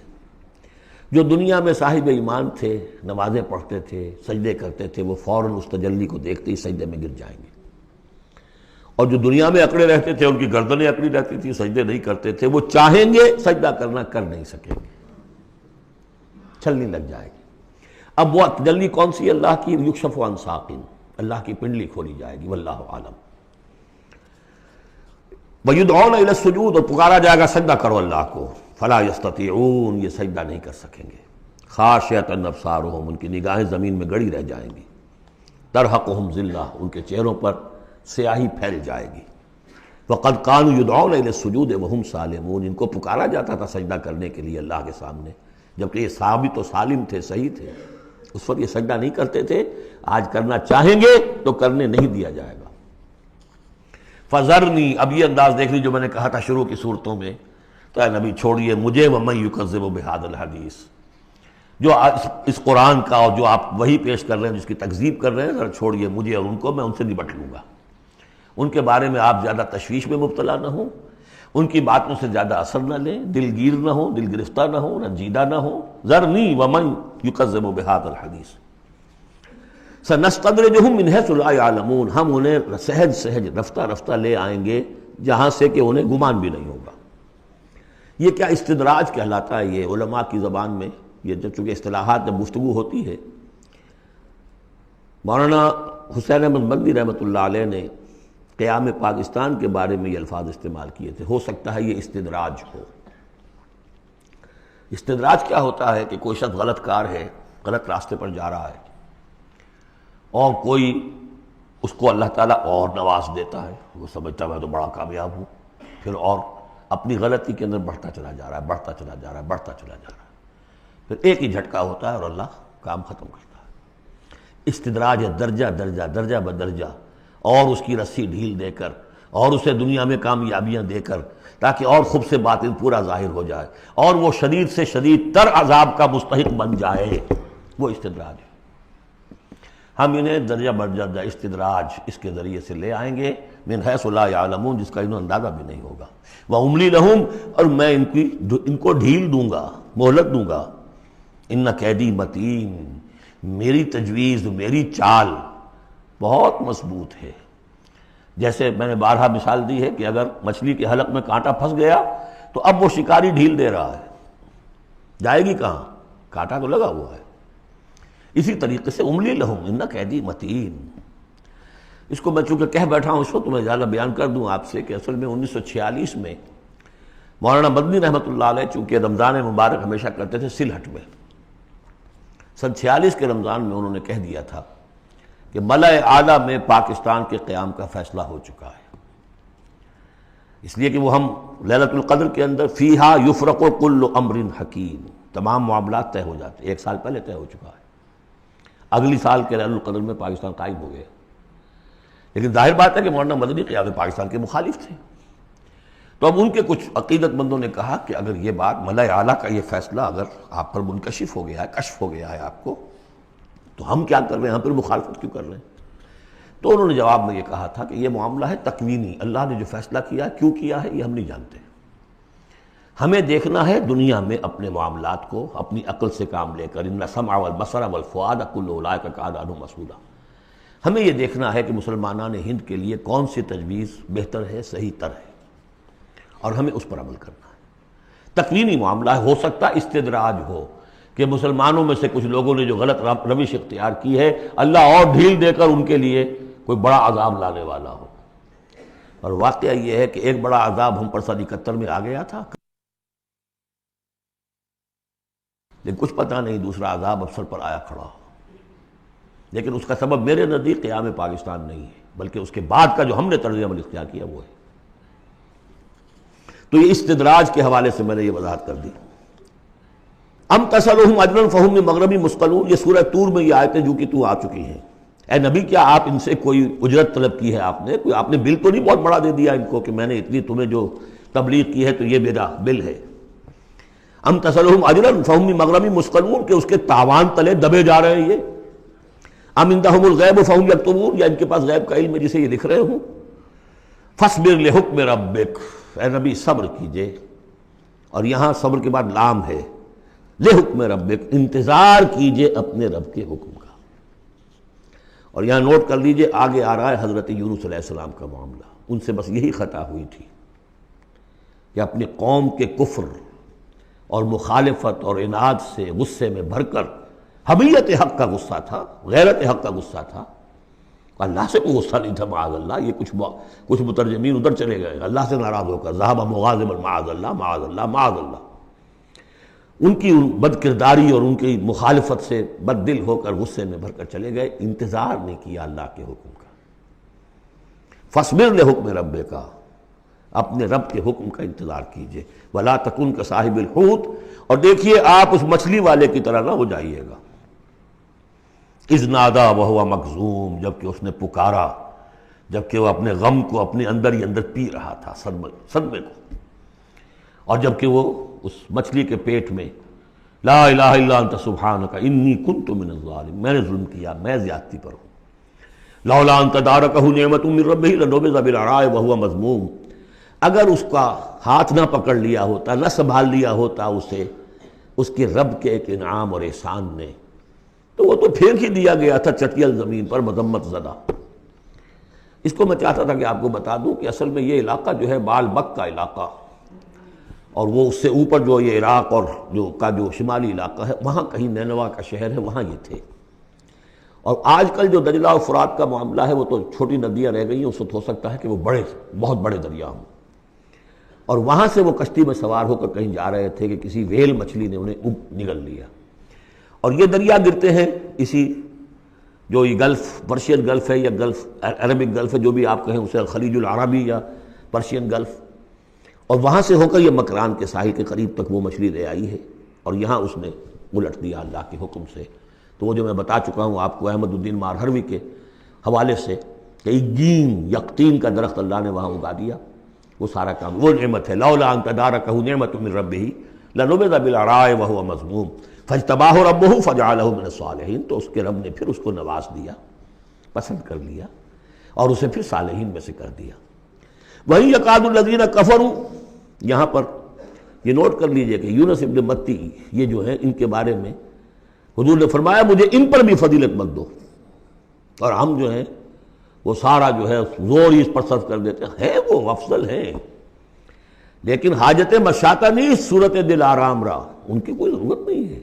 جو دنیا میں صاحب ایمان تھے، نمازیں پڑھتے تھے، سجدے کرتے تھے، وہ فوراً اس تجلی کو دیکھتے ہی سجدے میں گر جائیں گے، اور جو دنیا میں اکڑے رہتے تھے ان کی گردنیں اکڑی رہتی تھی، سجدے نہیں کرتے تھے، وہ چاہیں گے سجدہ کرنا کر نہیں سکیں گے، چھلنی لگ جائے گی۔ اب وہ تجلی کون سی؟ اللہ کی، یکشف عن ساق، اللہ کی پنڈلی کھولی جائے گی، واللہ عالم۔ وَيُدْعَوْنَ إِلَى السُّجُودِ، اور پکارا جائے گا سجدہ کرو اللہ کو، فَلَا يَسْتَطِيعُونَ، یہ سجدہ نہیں کر سکیں گے۔ خاشعۃ ابصارہم، ان کی نگاہیں زمین میں گڑی رہ جائیں گی۔ ترہقہم ذلہ، ان کے چہروں پر سیاہی پھیل جائے گی۔ وَقَدْ كَانُوا يُدْعَوْنَ إِلَى السُّجُودِ وَهُمْ سَالِمُونَ، ان کو پکارا جاتا تھا سجدہ کرنے کے لیے اللہ کے سامنے، جبکہ یہ ثابت و سالم تھے، صحیح تھے، اس وقت یہ سجدہ نہیں کرتے تھے۔ آج کرنا چاہیں گے تو کرنے نہیں دیا جائے گا۔ فَذَرْنِي، اب یہ انداز دیکھ لی جو میں نے کہا تھا شروع کی صورتوں میں، تو اے نبی چھوڑیے مجھے، وَمَن يُكَذِّبُ بِهَذَا الْحَدِيثِ، جو اس قرآن کا اور جو آپ وہی پیش کر رہے ہیں جس کی تکذیب کر رہے ہیں، ذرا چھوڑیے مجھے اور ان کو، میں ان سے نپٹ لوں گا، ان کے بارے میں آپ زیادہ تشویش میں مبتلا نہ ہوں۔ ان کی باتوں سے زیادہ اثر نہ لیں، دلگیر نہ ہو، دل گرفتہ نہ ہو، رنجیدہ نہ ہو. ذرنی ومن یکذب بہذا الحدیث سنستدرجہم من حیث لا یعلمون، ہم انہیں سہج سہج رفتہ رفتہ لے آئیں گے جہاں سے کہ انہیں گمان بھی نہیں ہوگا. یہ کیا استدراج کہلاتا ہے یہ علماء کی زبان میں. یہ جب چونکہ اصطلاحات میں گفتگو ہوتی ہے، مولانا حسین احمد مدنی رحمۃ اللہ علیہ نے قیام پاکستان کے بارے میں یہ الفاظ استعمال کیے تھے. ہو سکتا ہے یہ استدراج ہو. استدراج کیا ہوتا ہے کہ کوئی شخص غلط کار ہے، غلط راستے پر جا رہا ہے، اور کوئی اس کو اللہ تعالیٰ اور نواز دیتا ہے، وہ سمجھتا ہے میں تو بڑا کامیاب ہوں، پھر اور اپنی غلطی کے اندر بڑھتا چلا جا رہا ہے، بڑھتا چلا جا رہا ہے، بڑھتا چلا جا رہا ہے، پھر ایک ہی جھٹکا ہوتا ہے اور اللہ کام ختم کرتا ہے. استدراج ہے درجہ درجہ، درجہ بدرجہ، اور اس کی رسی ڈھیل دے کر، اور اسے دنیا میں کامیابیاں دے کر، تاکہ اور خوب سے باطن پورا ظاہر ہو جائے اور وہ شدید سے شدید تر عذاب کا مستحق بن جائے. وہ استدراج ہے. ہم انہیں درجہ بدرجہ استدراج اس کے ذریعے سے لے آئیں گے من حیث لا یعلمون، جس کا انہیں اندازہ بھی نہیں ہوگا. وَأُمْلِي لَهُمْ، اور میں ان کو ڈھیل دوں گا، مہلت دوں گا. ان قیدی متین، میری تجویز، میری چال بہت مضبوط ہے. جیسے میں نے بارہا مثال دی ہے کہ اگر مچھلی کے حلق میں کانٹا پھنس گیا تو اب وہ شکاری ڈھیل دے رہا ہے، جائے گی کہاں؟ کانٹا تو لگا ہوا ہے. اسی طریقے سے املی لہم ان قیدی متین. اس کو میں چونکہ کہہ بیٹھا ہوں اس وقت، تو میں زیادہ بیان کر دوں آپ سے کہ اصل میں 1946 میں مولانا مدنی رحمۃ اللہ علیہ چونکہ رمضان مبارک ہمیشہ کرتے تھے سلہٹ میں، سن 46 کے رمضان میں انہوں نے کہہ دیا تھا کہ ملأ اعلیٰ میں پاکستان کے قیام کا فیصلہ ہو چکا ہے. اس لیے کہ وہ ہم لیلۃ القدر کے اندر فیہا یفرق کل امر حکیم، تمام معاملات طے ہو جاتے ہیں. 1 سال پہلے طے ہو چکا ہے. اگلی سال کے لیلۃ القدر میں پاکستان قائم ہو گیا. لیکن ظاہر بات ہے کہ مولانا مدنی قیام پاکستان کے مخالف تھے. تو اب ان کے کچھ عقیدت مندوں نے کہا کہ اگر یہ بات ملأ اعلیٰ کا یہ فیصلہ اگر آپ پر منکشف ہو گیا ہے، کشف ہو گیا ہے آپ کو، تو ہم کیا کر رہے ہیں، ہم پھر مخالفت کیوں کر رہے ہیں؟ تو انہوں نے جواب میں یہ کہا تھا کہ یہ معاملہ ہے تکوینی، اللہ نے جو فیصلہ کیا ہے کیوں کیا ہے یہ ہم نہیں جانتے. ہمیں دیکھنا ہے دنیا میں اپنے معاملات کو اپنی عقل سے کام لے کر. ان السمع والبصر والفؤاد کل اولئک کان عنہ مسئولا. ہمیں یہ دیکھنا ہے کہ مسلمانان ہند کے لیے کون سی تجویز بہتر ہے، صحیح تر ہے، اور ہمیں اس پر عمل کرنا ہے. تکوینی معاملہ ہے. ہو سکتا استدراج ہو کہ مسلمانوں میں سے کچھ لوگوں نے جو غلط روش اختیار کی ہے اللہ اور ڈھیل دے کر ان کے لیے کوئی بڑا عذاب لانے والا ہو. اور واقعہ یہ ہے کہ ایک بڑا عذاب ہم پر سن 71 میں آ گیا تھا، لیکن کچھ پتہ نہیں دوسرا عذاب اب سر پر آیا کھڑا ہو. لیکن اس کا سبب میرے نزدیک قیام پاکستان نہیں ہے، بلکہ اس کے بعد کا جو ہم نے طرز عمل اختیار کیا وہ ہے. تو یہ استدراج کے حوالے سے میں نے یہ وضاحت کر دی. ام تسألہم اجرا فہم من مغرم مثقلون، یہ سورہ طور میں یہ آیتیں جو کہ تو آ چکی ہیں. اے نبی کیا آپ ان سے کوئی اجرت طلب کی ہے؟ آپ نے بل تو نہیں بہت بڑا دے دیا ان کو کہ میں نے اتنی تمہیں جو تبلیغ کی ہے تو یہ میرا بل ہے. ام تسألہم اجرا فہم من مغرم مثقلون، کہ اس کے تاوان تلے دبے جا رہے ہیں یہ. ام عندہم الغیب فہم یکتبون، یا ان کے پاس غیب کا علم ہے جسے یہ لکھ رہے ہوں. فاصبر لحکم ربک، اے نبی صبر کیجئے. اور یہاں صبر کے بعد لام ہے، لحکم ربک، انتظار کیجئے اپنے رب کے حکم کا. اور یہاں نوٹ کر لیجئے آگے آ رہا ہے حضرت یونس علیہ السلام کا معاملہ. ان سے بس یہی خطا ہوئی تھی کہ اپنی قوم کے کفر اور مخالفت اور عناد سے غصے میں بھر کر، حمیت حق کا غصہ تھا، غیرت حق کا غصہ تھا. اللہ سے کوئی غصہ نہیں تھا معاذ اللہ. یہ کچھ مترجمین ادھر چلے گئے اللہ سے ناراض ہو کر، ذهب مغاضبا معاذ اللہ معاذ اللہ معاذ اللہ. ان کی بد کرداری اور ان کی مخالفت سے بد دل ہو کر غصے میں بھر کر چلے گئے. انتظار نہیں کیا اللہ کے حکم کا. فاصبر لحکم ربک، اپنے رب کے حکم کا انتظار کیجئے. ولا تکن کصاحب الحوت، اور دیکھیے آپ اس مچھلی والے کی طرح نہ ہو جائیے گا. اذ نادا وہو مکظوم، جبکہ اس نے پکارا جبکہ وہ اپنے غم کو اپنے اندر ہی اندر پی رہا تھا، صدمے کو. اور جبکہ وہ اس مچھلی کے پیٹ میں لا الہ الا انت سبحانک انی کنت من الظالمین، میں نے ظلم کیا، میں زیادتی پر ہوں. لولا ان تدارکہ نعمت من ربہ لنبذ بالعراء وہو مذموم اگر اس کا ہاتھ نہ پکڑ لیا ہوتا، نہ سنبھال لیا ہوتا اسے اس کے رب کے ایک انعام اور احسان نے، تو وہ تو پھینک ہی دیا گیا تھا چٹیل زمین پر مذمت زدہ۔ اس کو میں چاہتا تھا کہ آپ کو بتا دوں کہ اصل میں یہ علاقہ جو ہے بال بک کا علاقہ، اور وہ اس سے اوپر جو یہ عراق اور جو شمالی علاقہ ہے وہاں کہیں نینوا کا شہر ہے، وہاں یہ تھے۔ اور آج کل جو دجلہ اور فرات کا معاملہ ہے وہ تو چھوٹی ندیاں رہ گئی ہیں، اس وقت ہو سکتا ہے کہ وہ بہت بڑے دریا ہوں۔ اور وہاں سے وہ کشتی میں سوار ہو کر کہیں جا رہے تھے کہ کسی ویل مچھلی نے انہیں نگل لیا، اور یہ دریا گرتے ہیں اسی جو یہ گلف، پرشین گلف ہے یا گلف عربک گلف ہے، جو بھی آپ کہیں اسے خلیج العربی یا پرشین گلف، اور وہاں سے ہو کر یہ مکران کے ساحل کے قریب تک وہ مچھلی لے آئی ہے، اور یہاں اس نے الٹ دیا اللہ کے حکم سے۔ تو وہ جو میں بتا چکا ہوں آپ کو احمد الدین مارہروی کے حوالے سے کہ ایگین یقطین کا درخت اللہ نے وہاں اگا دیا، وہ سارا کام وہ نعمت ہے۔ لولا ان تدارکہ نعمت من ربہ لنبذ بالعراء وہو مذموم فاجتباہ ربہ فجعلہ من الصالحین، تو اس کے رب نے پھر اس کو نواز دیا، پسند کر لیا، اور اسے پھر صالحین میں سے کر دیا۔ وَإِن يَكَادُ الَّذِينَ كَفَرُوا، یہاں پر یہ نوٹ کر لیجئے کہ یونس ابن متی یہ جو ہے ان کے بارے میں حضور نے فرمایا مجھے ان پر بھی فضیلت مت دو، اور ہم جو ہیں وہ سارا جو ہے زور ہی اس پر صرف کر دیتے ہیں، وہ افضل ہیں لیکن حاجت مشاطہ نہیں، صورت دل آرام را، ان کی کوئی ضرورت نہیں ہے،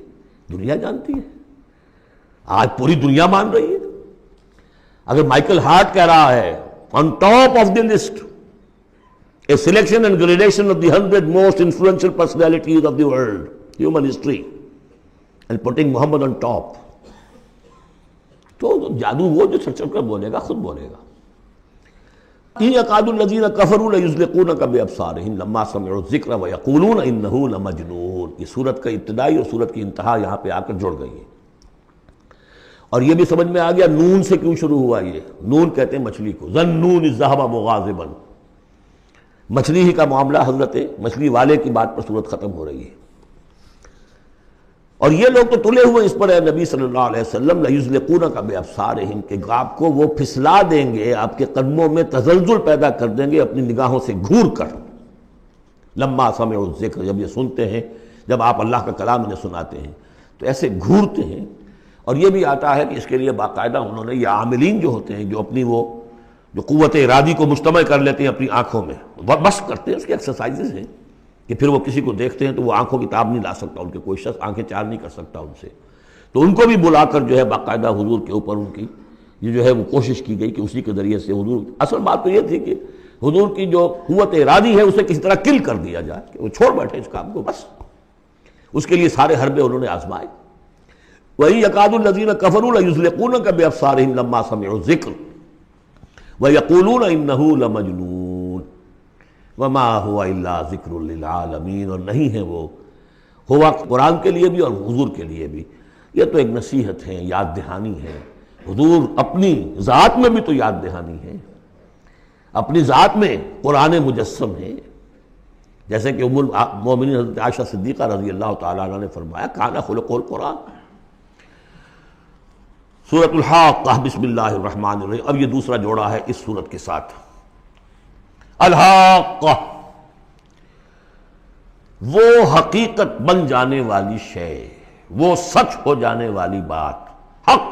دنیا جانتی ہے، آج پوری دنیا مان رہی ہے۔ اگر مائیکل ہارٹ کہہ رہا ہے on top of the list a selection and gradation of the 100 most influential personalities of the world, human history, and putting Muhammad on top, تو جادو وہ جو چڑھ کر بولے گا خود بولے گا۔ إِن يَكَادُ الَّذِينَ كَفَرُوا لَيُزْلِقُونَكَ بِأَبْصَارِهِمْ لَمَّا سَمِعُوا الذِّكْرَ وَيَقُولُونَ إِنَّهُ لَمَجْنُونٌ۔ یہ سورت کا ابتدائی اور سورت کی انتہا یہاں پہ آ کر جڑ گئی ہے، اور یہ بھی سمجھ میں آ گیا نون سے کیوں شروع ہوا۔ یہ نون کہتے ہیں مچھلی کو، ظَنُّونِ الذَّهَبَ مُغَاضِبًا، مچھلی ہی کا معاملہ، حضرت مچھلی والے کی بات پر صورت ختم ہو رہی ہے۔ اور یہ لوگ تو تلے ہوئے اس پر ہے نبی صلی اللہ علیہ وسلم، لَيُزْلِقُونَكَ بِأَبْصَارِهِمْ، کہ آپ کو وہ پھسلا دیں گے، آپ کے قدموں میں تزلزل پیدا کر دیں گے اپنی نگاہوں سے گھور کر۔ لما سمعوا الذکر، جب یہ سنتے ہیں، جب آپ اللہ کا کلام انہیں سناتے ہیں تو ایسے گھورتے ہیں۔ اور یہ بھی آتا ہے کہ اس کے لیے باقاعدہ انہوں نے یہ عاملین جو ہوتے ہیں، جو اپنی وہ جو قوت ارادی کو مجتمع کر لیتے ہیں اپنی آنکھوں میں، بس کرتے ہیں، اس کی ایکسرسائزز ہیں کہ پھر وہ کسی کو دیکھتے ہیں تو وہ آنکھوں کی تاب نہیں لا سکتا، ان کے کوئی شخص آنکھیں چار نہیں کر سکتا ان سے، تو ان کو بھی بلا کر جو ہے باقاعدہ حضور کے اوپر ان کی یہ جو ہے وہ کوشش کی گئی کہ اسی کے ذریعے سے حضور، اصل بات تو یہ تھی کہ حضور کی جو قوت ارادی ہے اسے کسی طرح کل کر دیا جائے کہ وہ چھوڑ بیٹھے اس کام کو، بس اس کے لیے سارے حربے انہوں نے آزمائے۔ وَإِن يَكَادُ الَّذِينَ كَفَرُوا لَيُزْلِقُونَكَ بِأَبْصَارِهِمْ لَمَّا سَمِعُوا الذِّكْرَ وَيَقُولُونَ إِنَّهُ لَمَجْنُونٌ وَمَا هُوَ إِلَّا ذِكْرٌ لِّلْعَالَمِينَ، اور نہیں ہے وہ، ہوا قرآن کے لیے بھی اور حضور کے لیے بھی، یہ تو ایک نصیحت ہے، یاد دہانی ہے۔ حضور اپنی ذات میں بھی تو یاد دہانی ہے، اپنی ذات میں قرآن مجسم ہے، جیسے کہ ام المومنین حضرت عائشہ صدیقہ رضی اللہ تعالیٰ عنہ نے فرمایا کان خلق القرآن۔ سورۃ الحاقہ، بسم اللہ الرحمن الرحیم، اب یہ دوسرا جوڑا ہے اس سورت کے ساتھ۔ الحاقہ، وہ حقیقت بن جانے والی شے، وہ سچ ہو جانے والی بات، حق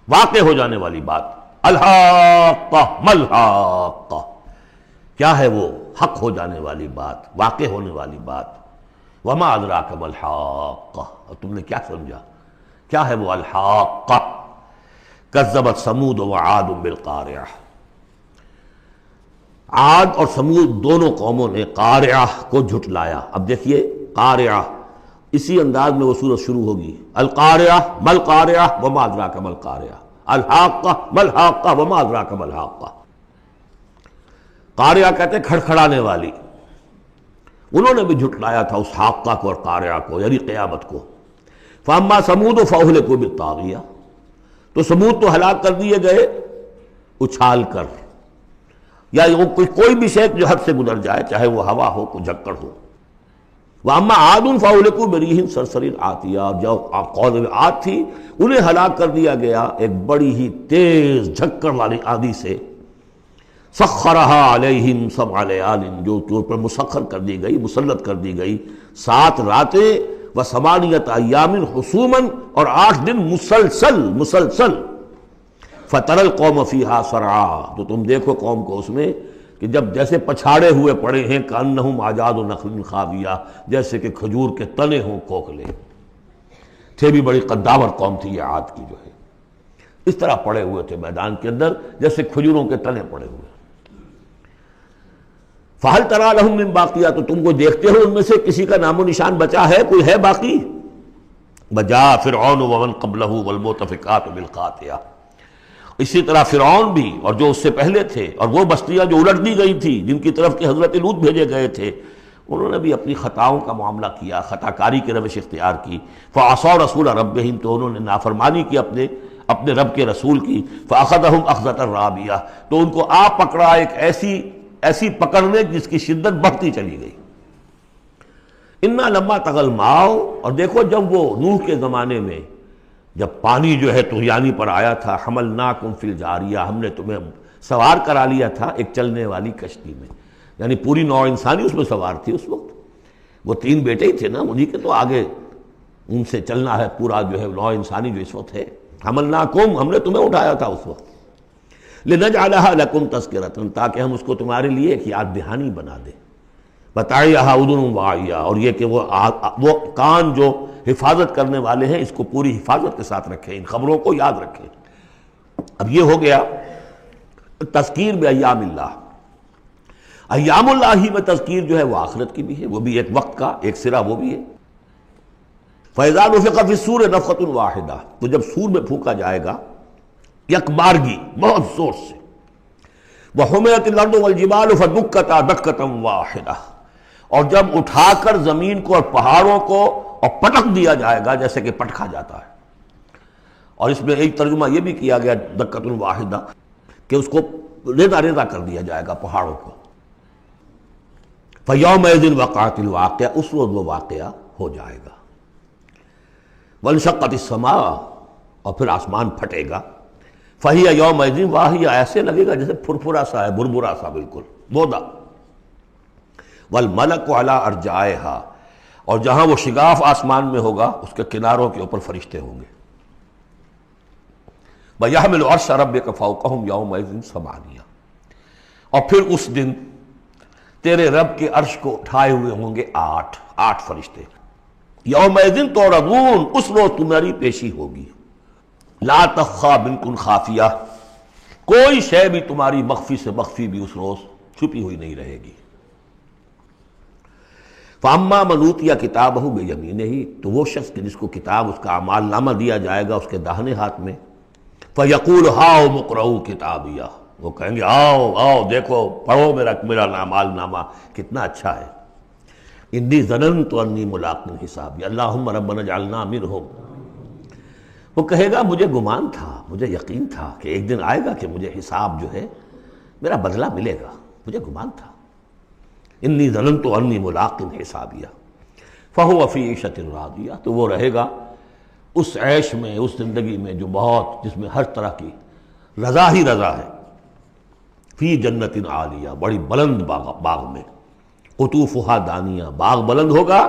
واقع ہو جانے والی بات۔ الحاقہ ملحاقہ، کیا ہے وہ حق ہو جانے والی بات، واقع ہونے والی بات۔ وما ادراک ملحاقہ، اور تم نے کیا سمجھا کیا ہے وہ الحاقہ؟ کذبت ثمود وعاد بالقارعہ، عاد اور سمود دونوں قوموں نے قارعہ کو جھٹلایا۔ اب دیکھیے قارعہ، اسی انداز میں وہ سورت شروع ہوگی، القارعہ مل قارعہ وما ادراک مل قارعہ، الحاقہ مل حاقہ وما ادراک مل حاقہ۔ قارعہ کہتے ہیں کھڑکھڑانے والی، انہوں نے بھی جھٹلایا تھا اس حاقہ کو اور قارعہ کو، یعنی قیامت کو۔ فاما ثمود فاہلکوا بالطاغیہ، تو سمود تو ہلاک کر دیے گئے اچھال کر، یا کوئی بھی شے جو حد سے گزر جائے، چاہے وہ ہوا ہو کوئی جھکڑ ہو۔ واما عاد فاہلکوا بريح صرصر عاتیہ، جو قوم عاد تھی انہیں ہلاک کر دیا گیا ایک بڑی ہی تیز جھکڑ والی آندھی سے۔ سخرها علیہم سبع لیال، جو پر مسخر کر دی گئی، مسلط کر دی گئی 7 راتیں و 8 ایام حسوما، اور 8 دن مسلسل فتر القوم فیہا صرعا، تو تم دیکھو قوم کو اس میں کہ جب جیسے پچھاڑے ہوئے پڑے ہیں، کأنہم اعجاز نخل خاویہ، جیسے کہ کھجور کے تنے ہوں کھوکھلے، تھے بھی بڑی قداور قوم تھی یہ عاد کی جو ہے، اس طرح پڑے ہوئے تھے میدان کے اندر جیسے کھجوروں کے تنے پڑے ہوئے۔ فَهَلْ تَرَىٰ لَهُم مِّن بَاقِیَةٍ، تو تم کو دیکھتے ہو ان میں سے کسی کا نام و نشان بچا ہے، کوئی ہے باقی؟ وَجَاءَ فِرْعَوْنُ وَمَن قَبْلَهُ وَالْمُؤْتَفِكَاتُ بِالْخَاطِئَةِ، اسی طرح فرعون بھی اور جو اس سے پہلے تھے، اور وہ بستیاں جو الٹ دی گئی تھی جن کی طرف کہ حضرت لوط بھیجے گئے تھے، انہوں نے بھی اپنی خطاؤں کا معاملہ کیا، خطا کاری کی روش اختیار کی۔ فَعَصَوْا رَسُولَ رَبِّهِمْ، تو انہوں نے نافرمانی کی اپنے رب کے رسول کی۔ فَأَخَذَهُمْ أَخْذَةً رَابِيَةً، تو ان کو آ پکڑا ایک ایسی پکڑنے جس کی شدت بڑھتی چلی گئی۔ اِنَّا لَمَّا طَغَى الْمَاءُ، اور دیکھو جب وہ نوح کے زمانے میں جب پانی جو ہے طغیانی پر آیا تھا، حملناکم فی الجاریہ، ہم نے تمہیں سوار کرا لیا تھا ایک چلنے والی کشتی میں، یعنی پوری نوع انسانی اس میں سوار تھی اس وقت، وہ 3 بیٹے ہی تھے نا، انہی کے تو آگے ان سے چلنا ہے پورا جو ہے نوع انسانی جو اس وقت ہے۔ حملناکم، ہم نے تمہیں اٹھایا تھا اس وقت، لنجعلها لکم تذکرۃ، تاکہ ہم اس کو تمہارے لیے ایک یاد دہانی بنا دیں، بتائیہا اذن واعیہ، اور یہ کہ وہ کان جو حفاظت کرنے والے ہیں اس کو پوری حفاظت کے ساتھ رکھیں، ان خبروں کو یاد رکھیں۔ اب یہ ہو گیا تذکیر بایام اللہ، ایام اللہ ہی میں تذکیر جو ہے وہ آخرت کی بھی ہے، وہ بھی ایک وقت کا ایک سرا وہ بھی ہے۔ فَإِذَا نُفِخَ فِي الصُّورِ نَفْخَةٌ وَاحِدَةٌ، تو جب سور میں پھونکا جائے گا یک بارگی بہت زور سے، وَحُمِلَتِ الْأَرْضُ وَالْجِبَالُ فَدُكَّتَا دَكَّةً وَاحِدَةً، اور جب اٹھا کر زمین کو اور پہاڑوں کو اور پٹک دیا جائے گا جیسے کہ پٹکا جاتا ہے، اور اس میں ایک ترجمہ یہ بھی کیا گیا دَكَّةٌ وَاحِدَةً کہ اس کو ریزہ ریزہ کر دیا جائے گا پہاڑوں کو۔ فَيَوْمَئِذٍ وَقَعَتِ الْوَاقِعَةُ، اس وقت وہ واقعہ ہو جائے گا۔ وَانشَقَّتِ السَّمَاءُ، اور پھر آسمان پھٹے گا۔ فَهِيَ يَوْمَئِذٍ وَاهِيَةٌ، ایسے لگے گا جیسے پھرپھرا سا ہے، بربرا سا، بالکل بودا۔ وَالْمَلَكُ عَلَىٰ أَرْجَائِهَا، اور جہاں وہ شگاف آسمان میں ہوگا اس کے کناروں کے اوپر فرشتے ہوں گے۔ وَيَحْمِلُ عَرْشَ رَبِّكَ فَوْقَهُمْ يَوْمَئِذٍ ثَمَانِيَةٌ، اور پھر اس دن تیرے رب کے عرش کو اٹھائے ہوئے ہوں گے 8 فرشتے۔ یومئذ تعرضون، اس روز تمہاری پیشی ہوگی۔ لا تخفی منکم خافیہ، کوئی شے بھی تمہاری مخفی سے مخفی بھی اس روز چھپی ہوئی نہیں رہے گی۔ فَأَمَّا مَنْ أُوتِیَ کِتَابَهُ بِیَمِینِهِ، تو وہ شخص جس کو کتاب اس کا اعمال نامہ دیا جائے گا اس کے داہنے ہاتھ میں، فَیَقُولُ هَاؤْمُ اقْرَءُوا کِتَابِیَہ، وہ کہیں گے آؤ دیکھو پڑھو میرا اعمال نامہ کتنا اچھا ہے۔ انی ظننت انی ملاق حسابی اللہم ربنا اجعلنا منہم، وہ کہے گا مجھے گمان تھا، مجھے یقین تھا کہ ایک دن آئے گا کہ مجھے حساب جو ہے میرا بدلہ ملے گا، مجھے گمان تھا۔ انی ظننت انی ملاق حسابیہ فہو فی عیشۃ راضیہ، تو وہ رہے گا اس عیش میں، اس زندگی میں جو بہت، جس میں ہر طرح کی رضا ہی رضا ہے۔ فی جنت عالیہ، بڑی بلند باغ میں، قطوفہا دانیہ، باغ بلند ہوگا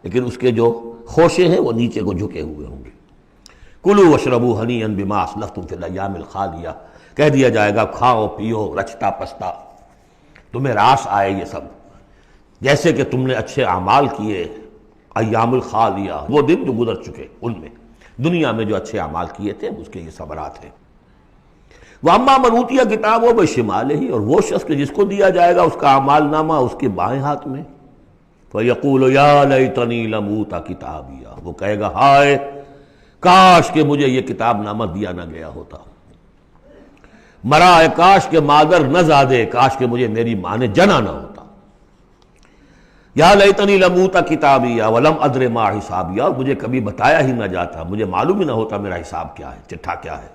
لیکن اس کے جو خوشے ہیں وہ نیچے کو جھکے ہوئے ہوں گے۔ کلوا واشربوا ہنیئا بما اسلفتم فی الایام الخالیہ، کہہ دیا جائے گا کھاؤ پیو رچتا پستا، تمہیں راس آئے یہ سب، جیسے کہ تم نے اچھے اعمال کیے ایام الخالیہ، وہ دن جو گزر چکے ان میں دنیا میں جو اچھے اعمال کیے تھے اس کے یہ ثمرات ہیں۔ وَأَمَّا مَنْ أُوتِیَ کِتَابَهُ بِشِمَالِهِ، اور وہ شخص کہ جس کو دیا جائے گا اس کا اعمال نامہ اس کے بائیں ہاتھ میں، فَيَقُولُ يَا لَيْتَنِي لَمْ أُوتَ کِتَابِیَہ، وہ کہے گا ہائے کاش کہ مجھے یہ کتاب نامہ دیا نہ گیا ہوتا، مرا کاش کہ مادر نہ زادے، کاش کہ مجھے میری ماں نے جنا نہ ہوتا۔ یا لیتنی لم اوت کتابیہ ولم ادر ما حسابیہ، اور مجھے کبھی بتایا ہی نہ جاتا، مجھے معلوم ہی نہ ہوتا میرا حساب کیا ہے، چٹھا کیا ہے۔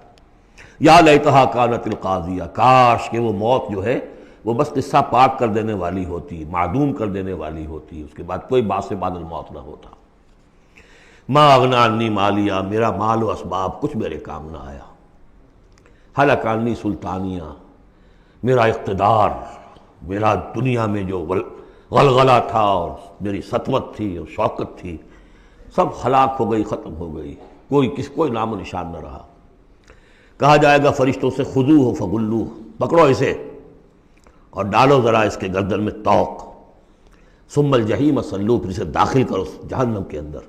یا لیتہا کانت القاضیہ، کاش کہ وہ موت جو ہے وہ بس قصہ پاک کر دینے والی ہوتی، معدوم کر دینے والی ہوتی، اس کے بعد کوئی باعث بعد الموت نہ ہوتا۔ ما اغنی عنی مالیہ، میرا مال و اسباب کچھ میرے کام نہ آیا۔ ہلک عنی سلطانیہ، میرا اقتدار، میرا دنیا میں جو غلغلہ تھا اور میری سطوت تھی اور شوکت تھی، سب ہلاک ہو گئی، ختم ہو گئی، کوئی نام و نشان نہ رہا۔ کہا جائے گا فرشتوں سے خذوہ فغلوہ، پکڑو اسے اور ڈالو ذرا اس کے گردن میں طوق، ثم الجحیم صلوہ، پھر اسے داخل کرو جہنم کے اندر،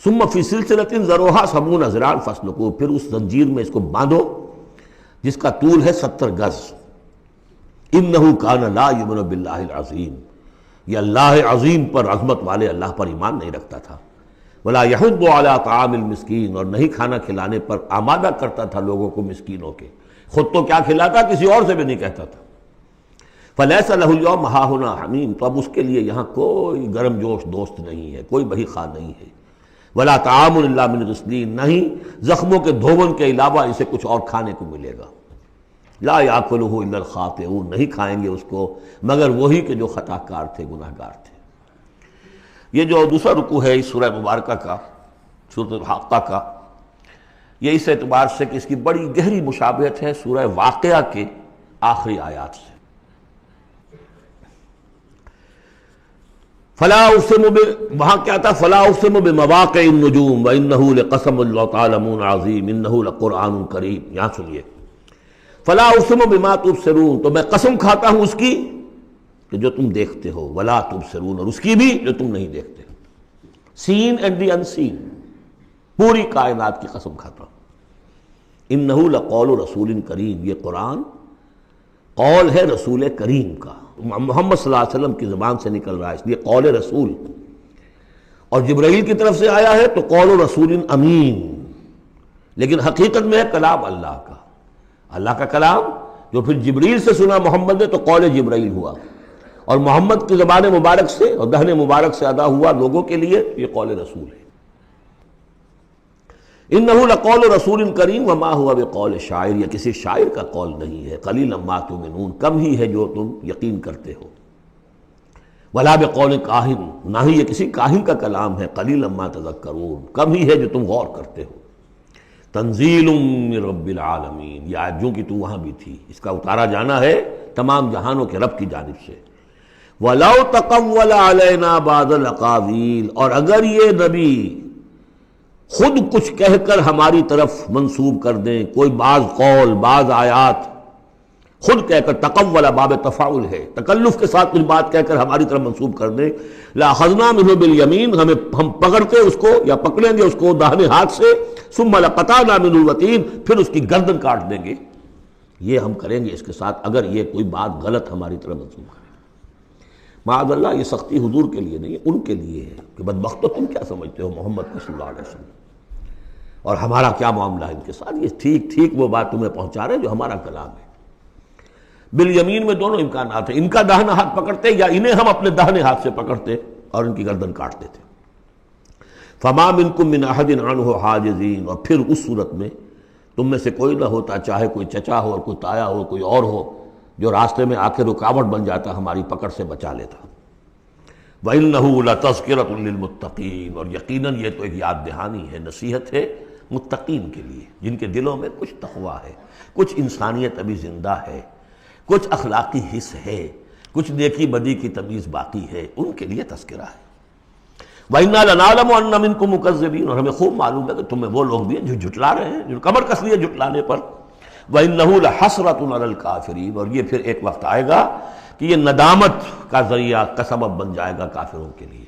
ثم فی سلسلۃ ذرعها 70 ذراعا فاسلکوہ، پھر اس زنجیر میں اس کو باندھو جس کا طول ہے 70 گز۔ انہ کان لا یؤمن باللہ العظیم، یہ اللہ عظیم پر، عظمت والے اللہ پر ایمان نہیں رکھتا تھا۔ ولا یحض علی طعام المسکین، اور نہیں کھانا کھلانے پر آمادہ کرتا تھا لوگوں کو مسکینوں کے، خود تو کیا کھلاتا کسی اور سے بھی نہیں کہتا تھا۔ فلیس لہ اليوم ہاہنا حمیم، تو اب اس کے لیے یہاں کوئی گرم جوش دوست نہیں ہے، کوئی بہی خواہ نہیں ہے۔ ولا طعام الا من غسلین، نہیں زخموں کے دھون کے علاوہ اسے کچھ اور کھانے کو ملے گا۔ لا یاکلہ الا الخاطئون، نہیں کھائیں گے اس کو مگر وہی کہ جو خطا کار تھے، گناہ گار تھے۔ یہ جو دوسرا رکوع ہے اس سورہ مبارکہ کا، سورۃ الحاقہ کا، یہ اس اعتبار سے کہ اس کی بڑی گہری مشابہت ہے سورہ واقعہ کے آخری آیات سے۔ فلا اقسم وہاں کیا تھا؟ فلا اقسم بمواقع النجوم وانہ لقسم لو تعلمون عظیم انہ لقرآن کریم۔ یہاں سنیے، فلا اقسم بما تبصرون، تو میں قسم کھاتا ہوں اس کی کہ جو تم دیکھتے ہو، ولا تبصرون، اور اس کی بھی جو تم نہیں دیکھتے، سین اینڈ دی ان سین، پوری کائنات کی قسم کھاتا ہوں۔ انہ لقول رسول کریم، یہ قرآن قول ہے رسول کریم کا، محمد صلی اللہ علیہ وسلم کی زبان سے نکل رہا ہے، اس لیے قول رسول، اور جبرائیل کی طرف سے آیا ہے تو قول رسول امین، لیکن حقیقت میں ہے کلام اللہ کا، اللہ کا کلام جو پھر جبریل سے سنا محمد نے تو قول جبرائیل ہوا، اور محمد کی زبان مبارک سے اور دہن مبارک سے ادا ہوا لوگوں کے لیے، یہ قول رسول ہے۔ انہ لقول رسول کریم وما ہوا بقول شاعر، یہ کسی شاعر کا قول نہیں ہے، قلیلا ما تؤمنون، کم ہی ہے جو تم یقین کرتے ہو، ولا بقول کاہن، نہ ہی یہ کسی کاہن کا کلام ہے، قلیلا ما تذکرون، کم ہی ہے جو تم غور کرتے ہو۔ تنزیل من رب العالمین، یہ آیت جو کہ تو وہاں بھی تھی، اس کا اتارا جانا ہے تمام جہانوں کے رب کی جانب سے۔ وَلَوْ تَقَوَّلَ عَلَيْنَا بَعْضَ الْأَقَاوِيلِ، اور اگر یہ نبی خود کچھ کہہ کر ہماری طرف منسوب کر دیں، کوئی بعض قول، بعض آیات خود کہہ کر، تقول باب تفاعل ہے، تکلف کے ساتھ کچھ بات کہہ کر ہماری طرف منسوب کر دیں، لَأَخَذْنَا مِنْهُ بِالْيَمِينِ، ہم پکڑتے اس کو یا پکڑیں گے اس کو داہنے ہاتھ سے، ثُمَّ لَقَطَعْنَا مِنْهُ الْوَتِينَ، پھر اس کی گردن کاٹ دیں گے۔ یہ ہم کریں گے اس کے ساتھ اگر یہ کوئی بات غلط ہماری طرف منسوب کرے۔ معاذ اللہ، یہ سختی حضور کے لیے نہیں ہے، ان کے لیے ہے کہ بدبختو تم کیا سمجھتے ہو محمد صلی اللہ علیہ وسلم، اور ہمارا کیا معاملہ ہے ان کے ساتھ، یہ ٹھیک وہ بات تمہیں پہنچا رہے جو ہمارا کلام ہے۔ بالیمین میں دونوں امکانات ہیں، ان کا داہنا ہاتھ پکڑتے یا انہیں ہم اپنے داہنے ہاتھ سے پکڑتے اور ان کی گردن کاٹ دیتے۔ فما منکم من احد عنہ حاجزین، اور پھر اس صورت میں تم میں سے کوئی نہ ہوتا، چاہے کوئی چچا ہو اور کوئی تایا ہو، کوئی اور ہو، جو راستے میں آ کے رکاوٹ بن جاتا، ہماری پکڑ سے بچا لیتا۔ وَإِنَّهُ لَتَذْكِرَةٌ لِّلْمُتَّقِينَ، اور یقیناً یہ تو ایک یاد دہانی ہے، نصیحت ہے متقین کے لیے، جن کے دلوں میں کچھ تقویٰ ہے، کچھ انسانیت ابھی زندہ ہے، کچھ اخلاقی حس ہے، کچھ نیکی بدی کی تمیز باقی ہے، ان کے لیے تذکرہ ہے۔ وَإِنَّا لَنَعْلَمُ أَنَّ مِنكُم مُكَذِّبِينَ، اور ہمیں خوب معلوم ہے کہ تم میں وہ لوگ بھی ہیں جو جھٹلا رہے ہیں، جو کمر کس لیے جھٹلانے پر۔ وَإِنَّهُ لَحَسْرَةٌ عَلَى الْكَافِرِينَ، اور یہ پھر ایک وقت آئے گا کہ یہ ندامت کا ذریعہ کا سبب بن جائے گا کافروں کے لیے۔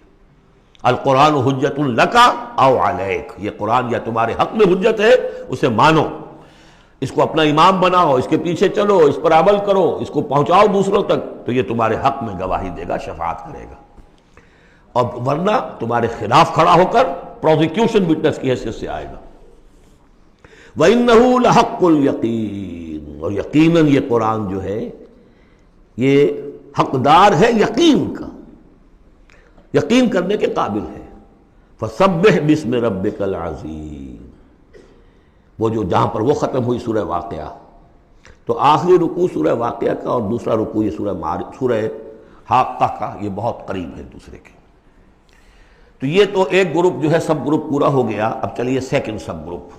القرآن حجت لک او علیک، یہ قرآن یا تمہارے حق میں حجت ہے، اسے مانو، اس کو اپنا امام بناؤ، اس کے پیچھے چلو، اس پر عمل کرو، اس کو پہنچاؤ دوسروں تک، تو یہ تمہارے حق میں گواہی دے گا، شفاعت کرے گا، اور ورنہ تمہارے خلاف کھڑا ہو کر پروزیکیوشن وٹنس کی حیثیت سے آئے گا۔ وَإِنَّهُ لَحَقُّ الْيَقِينِ، اور یقیناً یہ قرآن جو ہے یہ حقدار ہے یقین کا، یقین کرنے کے قابل ہے۔ فَسَبِّحْ بِاسْمِ رَبِّكَ الْعَظِيمِ، وہ جو جہاں پر وہ ختم ہوئی سورہ واقعہ، تو آخری رکوع سورہ واقعہ کا اور دوسرا رکوع یہ سورہ حاقہ کا، یہ بہت قریب ہے دوسرے کے۔ تو یہ تو ایک گروپ جو ہے سب گروپ پورا ہو گیا، اب چلیے سیکنڈ سب گروپ۔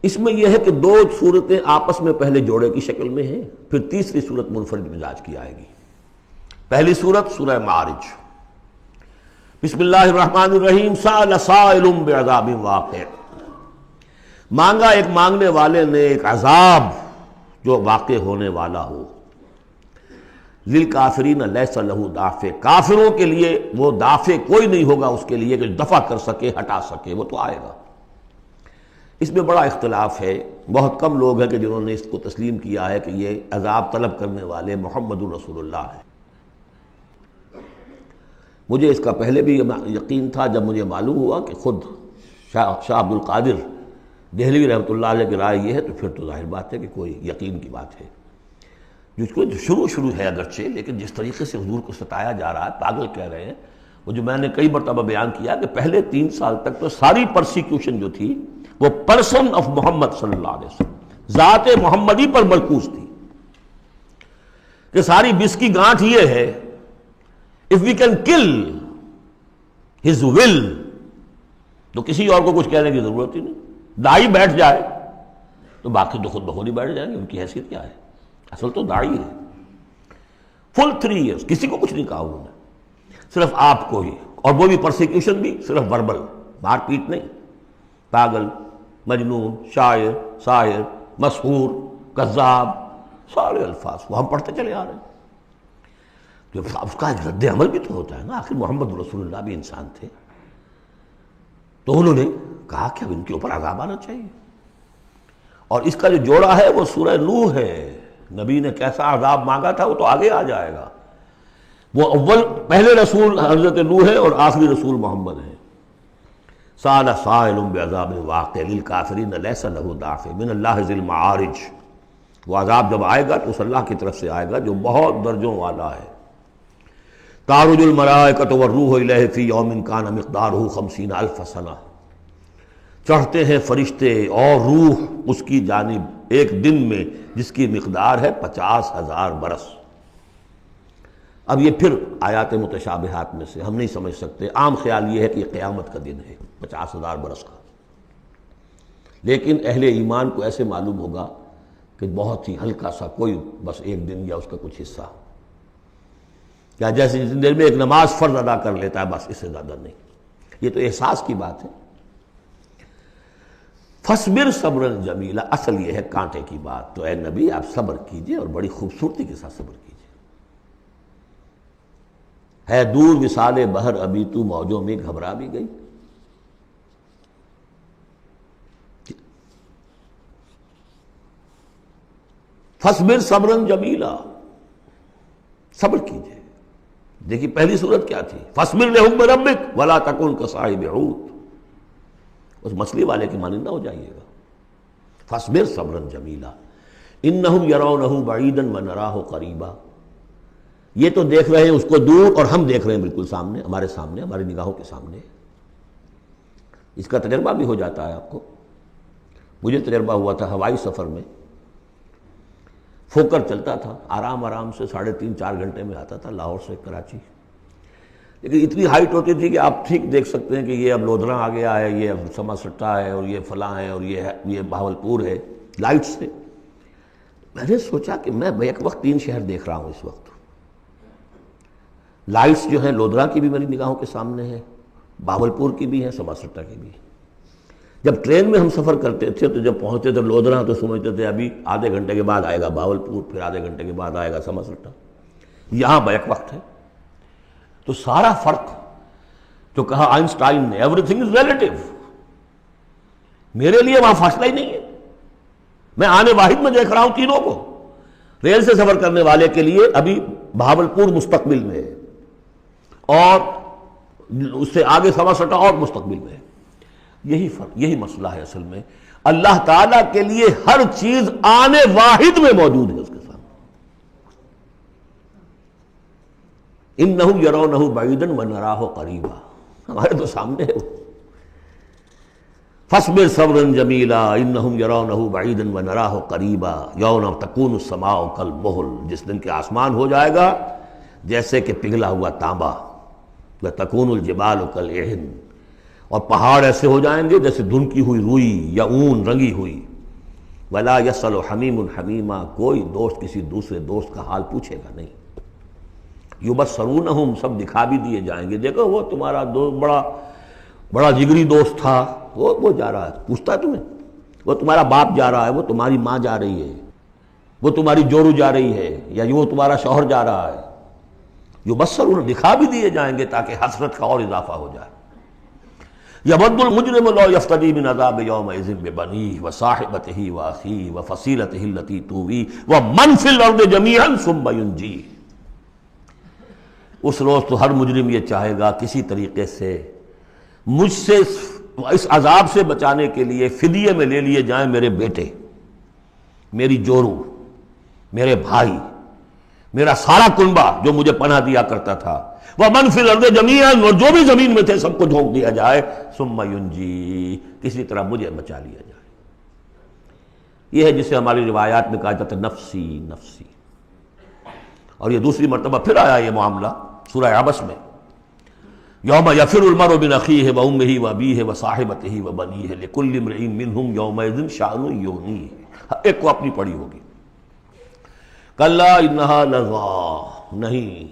اس میں یہ ہے کہ دو صورتیں آپس میں پہلے جوڑے کی شکل میں ہیں، پھر تیسری صورت منفرد مزاج کی آئے گی۔ پہلی صورت سورہ معارج، بسم اللہ الرحمن الرحیم، سأل سائل بعذاب واقع، مانگا ایک مانگنے والے نے ایک عذاب جو واقع ہونے والا ہو۔ للکافرین لیس لہ دافع، کافروں کے لیے وہ دافع کوئی نہیں ہوگا اس کے لیے کہ دفع کر سکے، ہٹا سکے، وہ تو آئے گا۔ اس میں بڑا اختلاف ہے، بہت کم لوگ ہیں کہ جنہوں نے اس کو تسلیم کیا ہے کہ یہ عذاب طلب کرنے والے محمد رسول اللہ ہیں۔ مجھے اس کا پہلے بھی یقین تھا، جب مجھے معلوم ہوا کہ خود شاہ عبد القادر دہلوی رحمۃ اللہ علیہ کی رائے یہ ہے، تو پھر تو ظاہر بات ہے کہ کوئی یقین کی بات ہے۔ جس کو شروع ہے اگرچہ، لیکن جس طریقے سے حضور کو ستایا جا رہا ہے، پاگل کہہ رہے ہیں، وہ جو میں نے کئی مرتبہ بیان کیا کہ پہلے 3 سال تک تو ساری پرسیکیوشن جو تھی وہ پرسن آف محمد صلی اللہ علیہ وسلم، ذات محمدی پر مرکوز تھی، کہ ساری بس کی گانٹھ یہ ہے if we can kill his will تو کسی اور کو کچھ کہنے کی ضرورت ہی نہیں، داعی بیٹھ جائے تو باقی تو خود بخود ہی بیٹھ جائیں گے، ان کی حیثیت کیا ہے؟ اصل تو داعی ہے۔ فل 3 ایئرس کسی کو کچھ نہیں کہا انہوں نے، صرف آپ کو ہی، اور وہ بھی پرسیکیوشن بھی صرف وربل، مار پیٹ نہیں، پاگل، مجنون، شاعر، ساحر، مسحور، کذاب، سارے الفاظ وہ ہم پڑھتے چلے آ رہے ہیں۔ جو اس کا ایک رد عمل بھی تو ہوتا ہے نا، آخر محمد رسول اللہ بھی انسان تھے، تو انہوں نے کہا کہ اب ان کے اوپر عذاب آنا چاہیے۔ اور اس کا جو جوڑا ہے وہ سورہ نوح ہے، نبی نے کیسا عذاب مانگا تھا وہ تو آگے آ جائے گا۔ وہ پہلے رسول حضرت نوح ہے اور آخری رسول محمد ہے۔ سأل سائل بعذاب واقع للکافرین لیس لہ دافع من اللہ ذی المعارج، وہ عذاب جب آئے گا تو اس اللہ کی طرف سے آئے گا جو بہت درجوں والا ہے۔ تعرج الملائکۃ والروح الیہ فی یوم کان مقدارہ 50,000 سنہ، چڑھتے ہیں فرشتے اور روح اس کی جانب ایک دن میں جس کی مقدار ہے 50,000 برس۔ اب یہ پھر آیات متشابہات میں سے ہم نہیں سمجھ سکتے، عام خیال یہ ہے کہ یہ قیامت کا دن ہے 50,000 برس کا، لیکن اہل ایمان کو ایسے معلوم ہوگا کہ بہت ہی ہلکا سا کوئی بس ایک دن یا اس کا کچھ حصہ، یا جیسے جتنی دیر میں ایک نماز فرض ادا کر لیتا ہے بس، اس سے زیادہ نہیں۔ یہ تو احساس کی بات ہے۔ فَاصْبِرْ صَبْرًا جَمِيلًا، اصل یہ ہے کانٹے کی بات، تو اے نبی آپ صبر کیجئے اور بڑی خوبصورتی کے ساتھ صبر کیجئے۔ ہے دور وصال بحر ابھی تو موجوں میں گھبرا بھی گئی، فَاصْبِرْ صَبْرًا جَمِيلًا، صبر کیجئے۔ دیکھیے پہلی صورت کیا تھی، فَاصْبِرْ لِحُکْمِ رَبِّکَ وَلَا تَکُنْ كَصَاحِبِ حوت، اس مچھلی والے کی مانند نہ ہو جائیے گا۔ فَاصْبِرْ صَبْرًا جَمِيلًا إِنَّهُمْ يَرَوْنَهُ بَعِيدًا وَنَرَاهُ قَرِيبًا، یہ تو دیکھ رہے ہیں اس کو دور اور ہم دیکھ رہے ہیں بالکل سامنے، ہمارے سامنے، ہماری نگاہوں کے سامنے۔ اس کا تجربہ بھی ہو جاتا ہے آپ کو، مجھے تجربہ ہوا تھا ہوائی سفر میں، فوکر چلتا تھا آرام آرام سے 3.5-4 گھنٹے میں آتا تھا لاہور سے کراچی، لیکن اتنی ہائٹ ہوتی تھی کہ آپ ٹھیک دیکھ سکتے ہیں کہ یہ اب لودھراں آ گیا ہے، یہ اب سما سٹا ہے، اور یہ فلاں ہے، اور یہ بہاولپور ہے، لائٹ سے۔ میں نے سوچا کہ میں بیک وقت 3 شہر دیکھ رہا ہوں اس وقت، لائٹس جو ہیں لودھراں کی بھی میری نگاہوں کے سامنے ہیں، بہاولپور کی بھی ہیں، سما سٹا کی بھی ہیں۔ جب ٹرین میں ہم سفر کرتے تھے تو جب پہنچتے تھے لودھراں تو سمجھتے تھے ابھی آدھے گھنٹے کے بعد آئے گا بہاولپور، پھر آدھے گھنٹے کے بعد آئے گا سما سٹا، یہاں بیک وقت ہے۔ تو سارا فرق جو کہا آئنسٹائن نے، ایوری تھنگ از ریلیٹو، میرے لیے وہاں فاصلہ ہی نہیں ہے، میں آنے واحد میں دیکھ رہا ہوں تینوں کو۔ ریل سے سفر کرنے والے کے لیے ابھی بہاولپور مستقبل میں ہے، اور اس سے آگے سما سٹا اور مستقبل میں ہے۔ یہی فرق، یہی مسئلہ ہے اصل میں، اللہ تعالیٰ کے لیے ہر چیز آنے واحد میں موجود ہے اس کے سامنے۔ انہم یرونہ بعیدا ونراہ قریبا، ہمارے تو سامنے ہے۔ فاصبر صبرا جمیلا انہم یرونہ بعیدا ونراہ قریبا یوم تکون السماء کالمہل، جس دن کہ آسمان ہو جائے گا جیسے کہ پگھلا ہوا تانبا، وتکون الجبال کالعہن، اور پہاڑ ایسے ہو جائیں گے جیسے دھنکی ہوئی روئی یا اون رنگی ہوئی۔ ولا یسأل حمیم حمیما، کوئی دوست کسی دوسرے دوست کا حال پوچھے گا نہیں. یبصرونہم، سب دکھا بھی دیے جائیں گے، دیکھو وہ تمہارا دوست بڑا جگری دوست تھا، وہ جا رہا ہے، پوچھتا ہے تمہیں؟ وہ تمہارا باپ جا رہا ہے، وہ تمہاری ماں جا رہی ہے، وہ تمہاری جورو جا رہی ہے، یا وہ تمہارا شوہر جا رہا ہے. یبصرون، دکھا بھی دیے جائیں گے تاکہ حسرت کا اور اضافہ ہو جائے. یود المجرم لو یفتدی من عذاب یومئذ ببنیہ وصاحبتہ واخیہ وفصیلتہ التی تؤویہ ومن فی الارض جمیعا ثم ینجیہ. اس روز تو ہر مجرم یہ چاہے گا کسی طریقے سے مجھ سے اس عذاب سے بچانے کے لیے فدیے میں لے لیے جائیں میرے بیٹے، میری جورو، میرے بھائی، میرا سارا کنبہ جو مجھے پناہ دیا کرتا تھا. وَمَنْ فِي الْأَرْضِ جَمِيعًا، اور جو بھی زمین میں تھے سب کو جھونک دیا جائے. ثُمَّ يُنْجِي، کسی طرح مجھے بچا لیا جائے. یہ ہے جسے ہماری روایات میں کہا جاتا ہے نفسی نفسی. اور یہ دوسری مرتبہ پھر آیا یہ معاملہ سورہ عبس میں، یوم یفر المرء من اخیہ وامہ وابیہ وصاحبتہ وبنیہ لکل امرئ منہم یومئذ شأن یغنیہ. ایک کو اپنی پڑی ہوگی. کلا انہا لظیٰ، نہیں،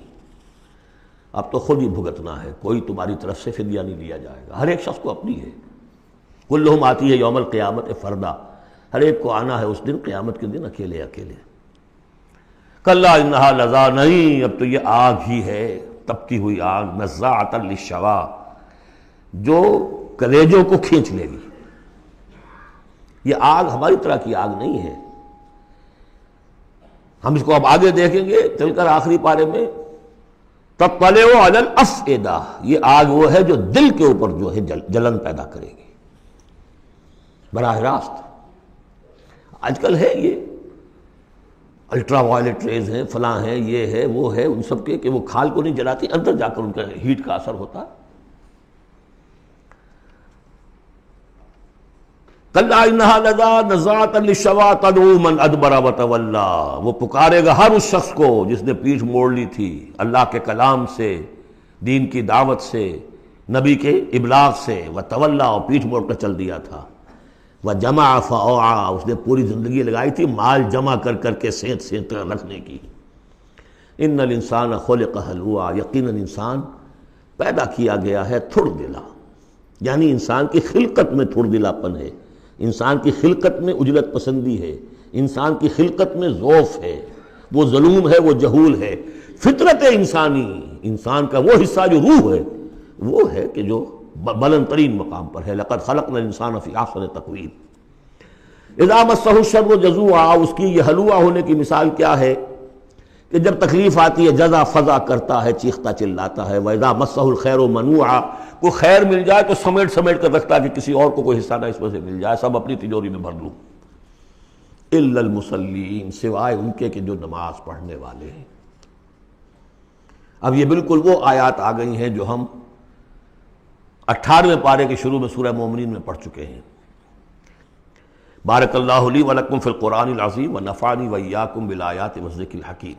اب تو خود ہی بھگتنا ہے، کوئی تمہاری طرف سے فدیہ نہیں لیا جائے گا. ہر ایک شخص کو اپنی ہے. کلہم آتی ہے یوم القیامت فردا، ہر ایک کو آنا ہے اس دن، قیامت کے دن اکیلے اکیلے. کلا انہا لظیٰ، نہیں، اب تو یہ آگ ہی ہے، تپتی ہوئی آگ، نزاعۃ للشوا، جو کلیجوں کو کھینچ لے گی. یہ آگ ہماری طرح کی آگ نہیں ہے. ہم اس کو اب آگے دیکھیں گے چل کر آخری پارے میں. تطلع علی الافئدہ، یہ آگ وہ ہے جو دل کے اوپر جو ہے جلن پیدا کرے گی براہ راست. آج کل ہے یہ الٹرا وائلٹ ریز ہیں، فلاں ہیں، یہ ہے وہ ہے، ان سب کے کہ وہ کھال کو نہیں جلاتی، اندر جا کر ان کا ہیٹ کا اثر ہوتا. کلا انہا لظیٰ نزاعۃ للشوا تدعو من ادبر وتولی، وہ پکارے گا ہر اس شخص کو جس نے پیٹھ موڑ لی تھی اللہ کے کلام سے، دین کی دعوت سے، نبی کے ابلاغ سے، وتولی، اور پیٹھ موڑ کر چل دیا تھا. وجمع فاوعى، اس نے پوری زندگی لگائی تھی مال جمع کر کر کے سینت سینت رکھنے کی. ان الانسان خلق ہلوعا، یقیناً انسان پیدا کیا گیا ہے تھڑ دلا، یعنی انسان کی خلقت میں تھڑ دلاپن ہے، انسان کی خلقت میں عجلت پسندی ہے، انسان کی خلقت میں ضعف ہے، وہ ظلوم ہے، وہ جہول ہے. فطرت انسانی، انسان کا وہ حصہ جو روح ہے وہ ہے کہ جو بلند ترین مقام پر ہے. لقد خلقنا الانسان فی احسن تقویم. اذا مسہ الشر جزوعا، اس کی یہ ہلوعا ہونے کی مثال کیا ہے کہ جب تکلیف آتی ہے جزا فضا کرتا ہے، چیختا چلاتا ہے. وَإِذَا مَسَّهُ الْخَيْرُ مَنُوعًا، کوئی خیر مل جائے تو سمیٹ کر رکھتا ہے کہ کسی اور کو کوئی حصہ نہ اس میں سے مل جائے، سب اپنی تجوری میں بھر لوں. إِلَّا الْمُصَلِّينَ، سوائے ان کے کہ جو نماز پڑھنے والے ہیں. اب یہ بالکل وہ آیات آ گئی ہیں جو ہم 18ویں پارے کے شروع میں سورہ مومنین میں پڑھ چکے ہیں. بارک اللہ لی ولکم فی القرآن العظیم ونفعنی وإیاکم بالآیات والذکر الحکیم.